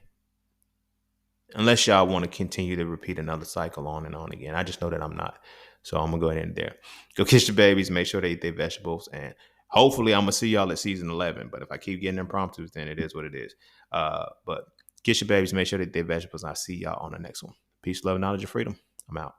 Unless y'all want to continue to repeat another cycle on and on again. I just know that I'm not. So I'm going to go ahead and there. Go kiss your babies. Make sure they eat their vegetables. And hopefully I'm going to see y'all at season 11. But if I keep getting impromptus, then it is what it is. But kiss your babies. Make sure they eat their vegetables. And I'll see y'all on the next one. Peace, love, knowledge, and freedom. I'm out.